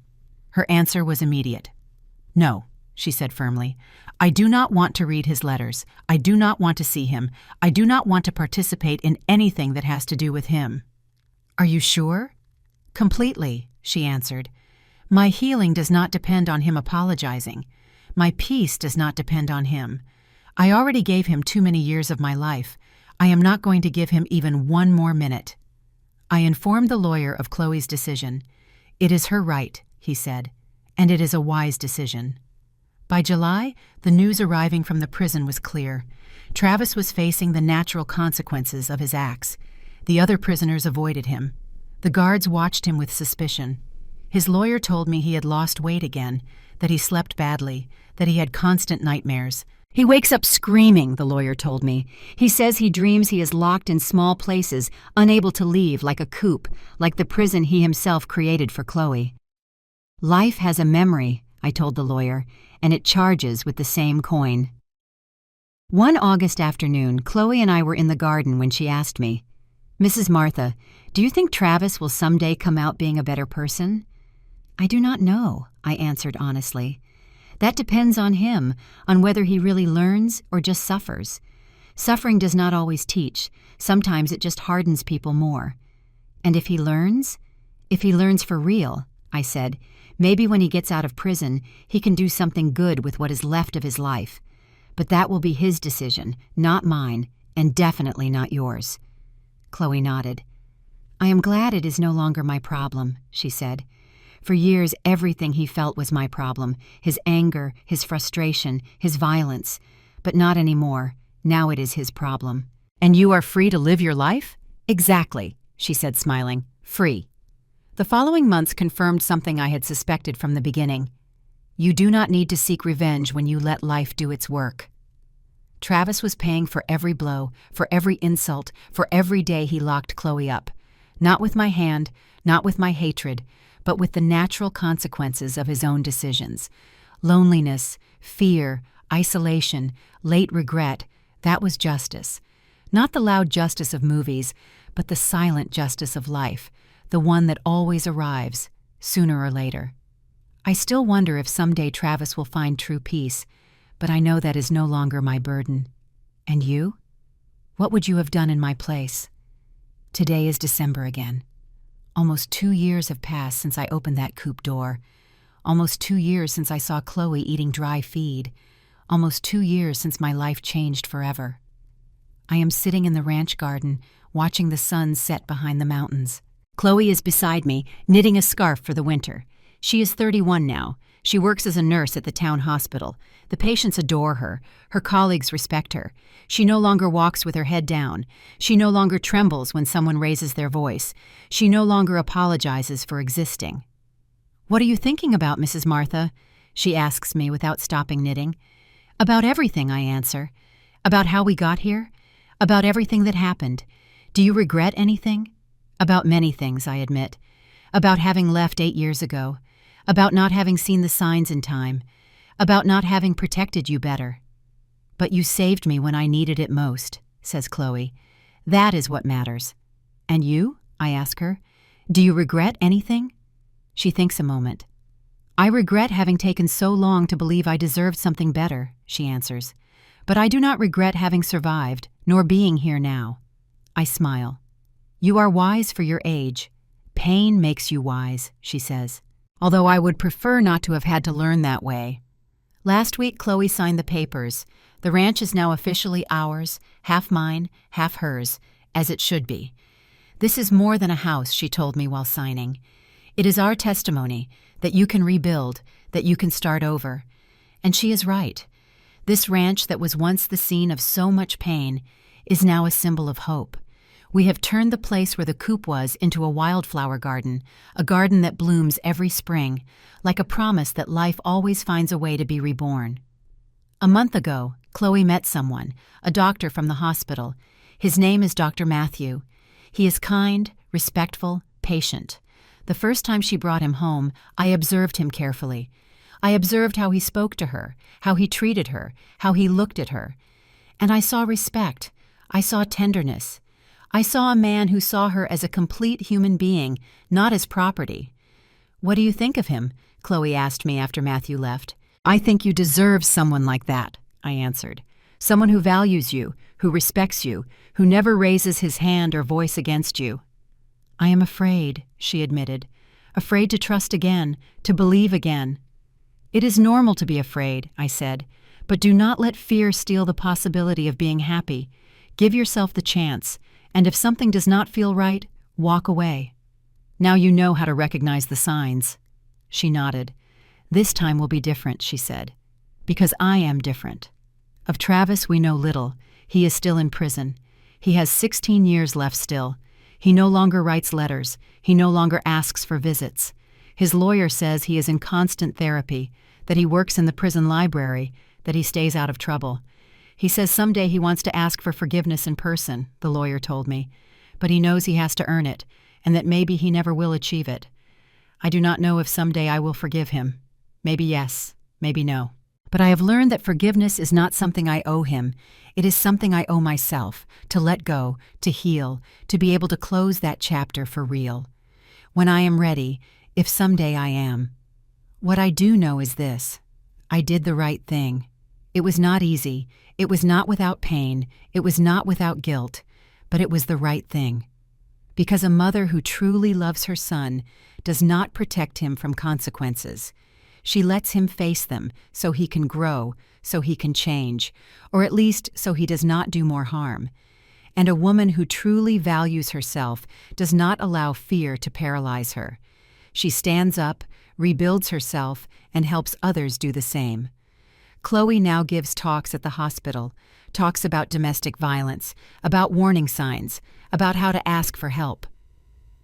Her answer was immediate. No, she said firmly. I do not want to read his letters. I do not want to see him. I do not want to participate in anything that has to do with him. Are you sure? Completely, she answered. My healing does not depend on him apologizing. My peace does not depend on him. I already gave him too many years of my life. I am not going to give him even one more minute. I informed the lawyer of Chloe's decision. It is her right, he said, and it is a wise decision. By July, the news arriving from the prison was clear. Travis was facing the natural consequences of his acts. The other prisoners avoided him. The guards watched him with suspicion. His lawyer told me he had lost weight again, that he slept badly, that he had constant nightmares. He wakes up screaming, the lawyer told me. He says he dreams he is locked in small places, unable to leave, like a coop, like the prison he himself created for Chloe. Life has a memory, I told the lawyer, and it charges with the same coin. One August afternoon, Chloe and I were in the garden when she asked me, Mrs. Martha, do you think Travis will someday come out being a better person? I do not know, I answered honestly. That depends on him, on whether he really learns or just suffers. Suffering does not always teach. Sometimes it just hardens people more. And if he learns? If he learns for real, I said, maybe when he gets out of prison, he can do something good with what is left of his life. But that will be his decision, not mine, and definitely not yours. Chloe nodded. I am glad it is no longer my problem, she said. For years, everything he felt was my problem, his anger, his frustration, his violence. But not anymore. Now it is his problem. And you are free to live your life? Exactly, she said, smiling. Free. The following months confirmed something I had suspected from the beginning. You do not need to seek revenge when you let life do its work. Travis was paying for every blow, for every insult, for every day he locked Chloe up. Not with my hand, not with my hatred, but with the natural consequences of his own decisions. Loneliness, fear, isolation, late regret, that was justice. Not the loud justice of movies, but the silent justice of life, the one that always arrives, sooner or later. I still wonder if someday Travis will find true peace, but I know that is no longer my burden. And you? What would you have done in my place? Today is December again. Almost 2 years have passed since I opened that Coop door. Almost 2 years since I saw Chloe eating dry feed. Almost 2 years since my life changed forever. I am sitting in the ranch garden, watching the sun set behind the mountains. Chloe is beside me, knitting a scarf for the winter. She is 31 now. She works as a nurse at the town hospital. The patients adore her. Her colleagues respect her. She no longer walks with her head down. She no longer trembles when someone raises their voice. She no longer apologizes for existing. "What are you thinking about, Mrs. Martha?" she asks me without stopping knitting. "About everything," I answer. "About how we got here. About everything that happened. Do you regret anything?" "About many things," I admit. "About having left 8 years ago. About not having seen the signs in time. About not having protected you better." "But you saved me when I needed it most," says Chloe. "That is what matters." "And you?" I ask her. "Do you regret anything?" She thinks a moment. "I regret having taken so long to believe I deserved something better," she answers. "But I do not regret having survived, nor being here now." I smile. "You are wise for your age. Pain makes you wise," she says. Although I would prefer not to have had to learn that way. Last week, Chloe signed the papers. The ranch is now officially ours, half mine, half hers, as it should be. "This is more than a house," she told me while signing. "It is our testimony that you can rebuild, that you can start over." And she is right. This ranch that was once the scene of so much pain is now a symbol of hope. We have turned the place where the coop was into a wildflower garden, a garden that blooms every spring, like a promise that life always finds a way to be reborn. A month ago, Chloe met someone, a doctor from the hospital. His name is Dr. Matthew. He is kind, respectful, patient. The first time she brought him home, I observed him carefully. I observed how he spoke to her, how he treated her, how he looked at her. And I saw respect. I saw tenderness. I saw a man who saw her as a complete human being, not as property. "What do you think of him?" Chloe asked me after Matthew left. "I think you deserve someone like that," I answered. "Someone who values you, who respects you, who never raises his hand or voice against you." "I am afraid," she admitted. "Afraid to trust again, to believe again." "It is normal to be afraid," I said, "but do not let fear steal the possibility of being happy. Give yourself the chance. And if something does not feel right, walk away. Now you know how to recognize the signs." She nodded. "This time will be different," she said. "Because I am different. Of Travis we know little. He is still in prison. He has 16 years left still. He no longer writes letters. He no longer asks for visits. His lawyer says he is in constant therapy, that he works in the prison library, that he stays out of trouble. He says someday he wants to ask for forgiveness in person, the lawyer told me, but he knows he has to earn it, and that maybe he never will achieve it. I do not know if someday I will forgive him. Maybe yes, maybe no. But I have learned that forgiveness is not something I owe him. It is something I owe myself, to let go, to heal, to be able to close that chapter for real. When I am ready, if someday I am. What I do know is this: I did the right thing. It was not easy. It was not without pain. It was not without guilt. But it was the right thing. Because a mother who truly loves her son does not protect him from consequences. She lets him face them so he can grow, so he can change, or at least so he does not do more harm. And a woman who truly values herself does not allow fear to paralyze her. She stands up, rebuilds herself, and helps others do the same. Chloe now gives talks at the hospital, talks about domestic violence, about warning signs, about how to ask for help.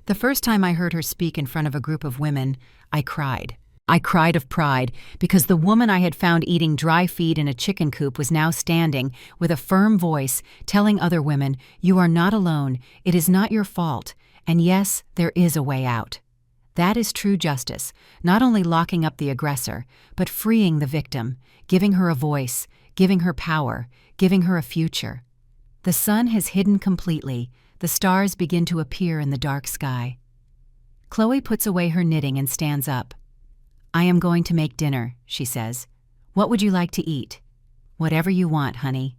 The first time I heard her speak in front of a group of women, I cried. I cried of pride, because the woman I had found eating dry feed in a chicken coop was now standing, with a firm voice, telling other women, "You are not alone, it is not your fault, and yes, there is a way out." That is true justice, not only locking up the aggressor, but freeing the victim, giving her a voice, giving her power, giving her a future. The sun has hidden completely, the stars begin to appear in the dark sky. Chloe puts away her knitting and stands up. "I am going to make dinner," she says. "What would you like to eat?" "Whatever you want, honey."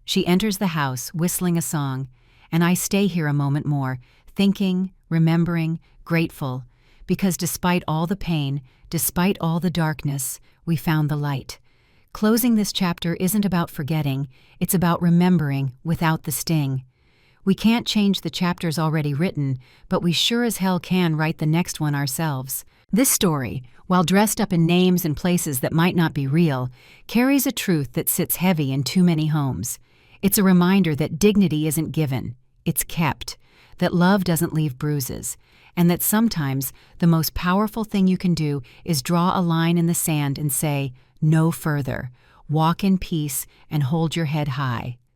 She enters the house, whistling a song, and I stay here a moment more, thinking, remembering, grateful, because despite all the pain, despite all the darkness, we found the light. Closing this chapter isn't about forgetting, it's about remembering without the sting. We can't change the chapters already written, but we sure as hell can write the next one ourselves. This story, while dressed up in names and places that might not be real, carries a truth that sits heavy in too many homes. It's a reminder that dignity isn't given, it's kept, that love doesn't leave bruises, and that sometimes the most powerful thing you can do is draw a line in the sand and say, "No further. Walk in peace and hold your head high."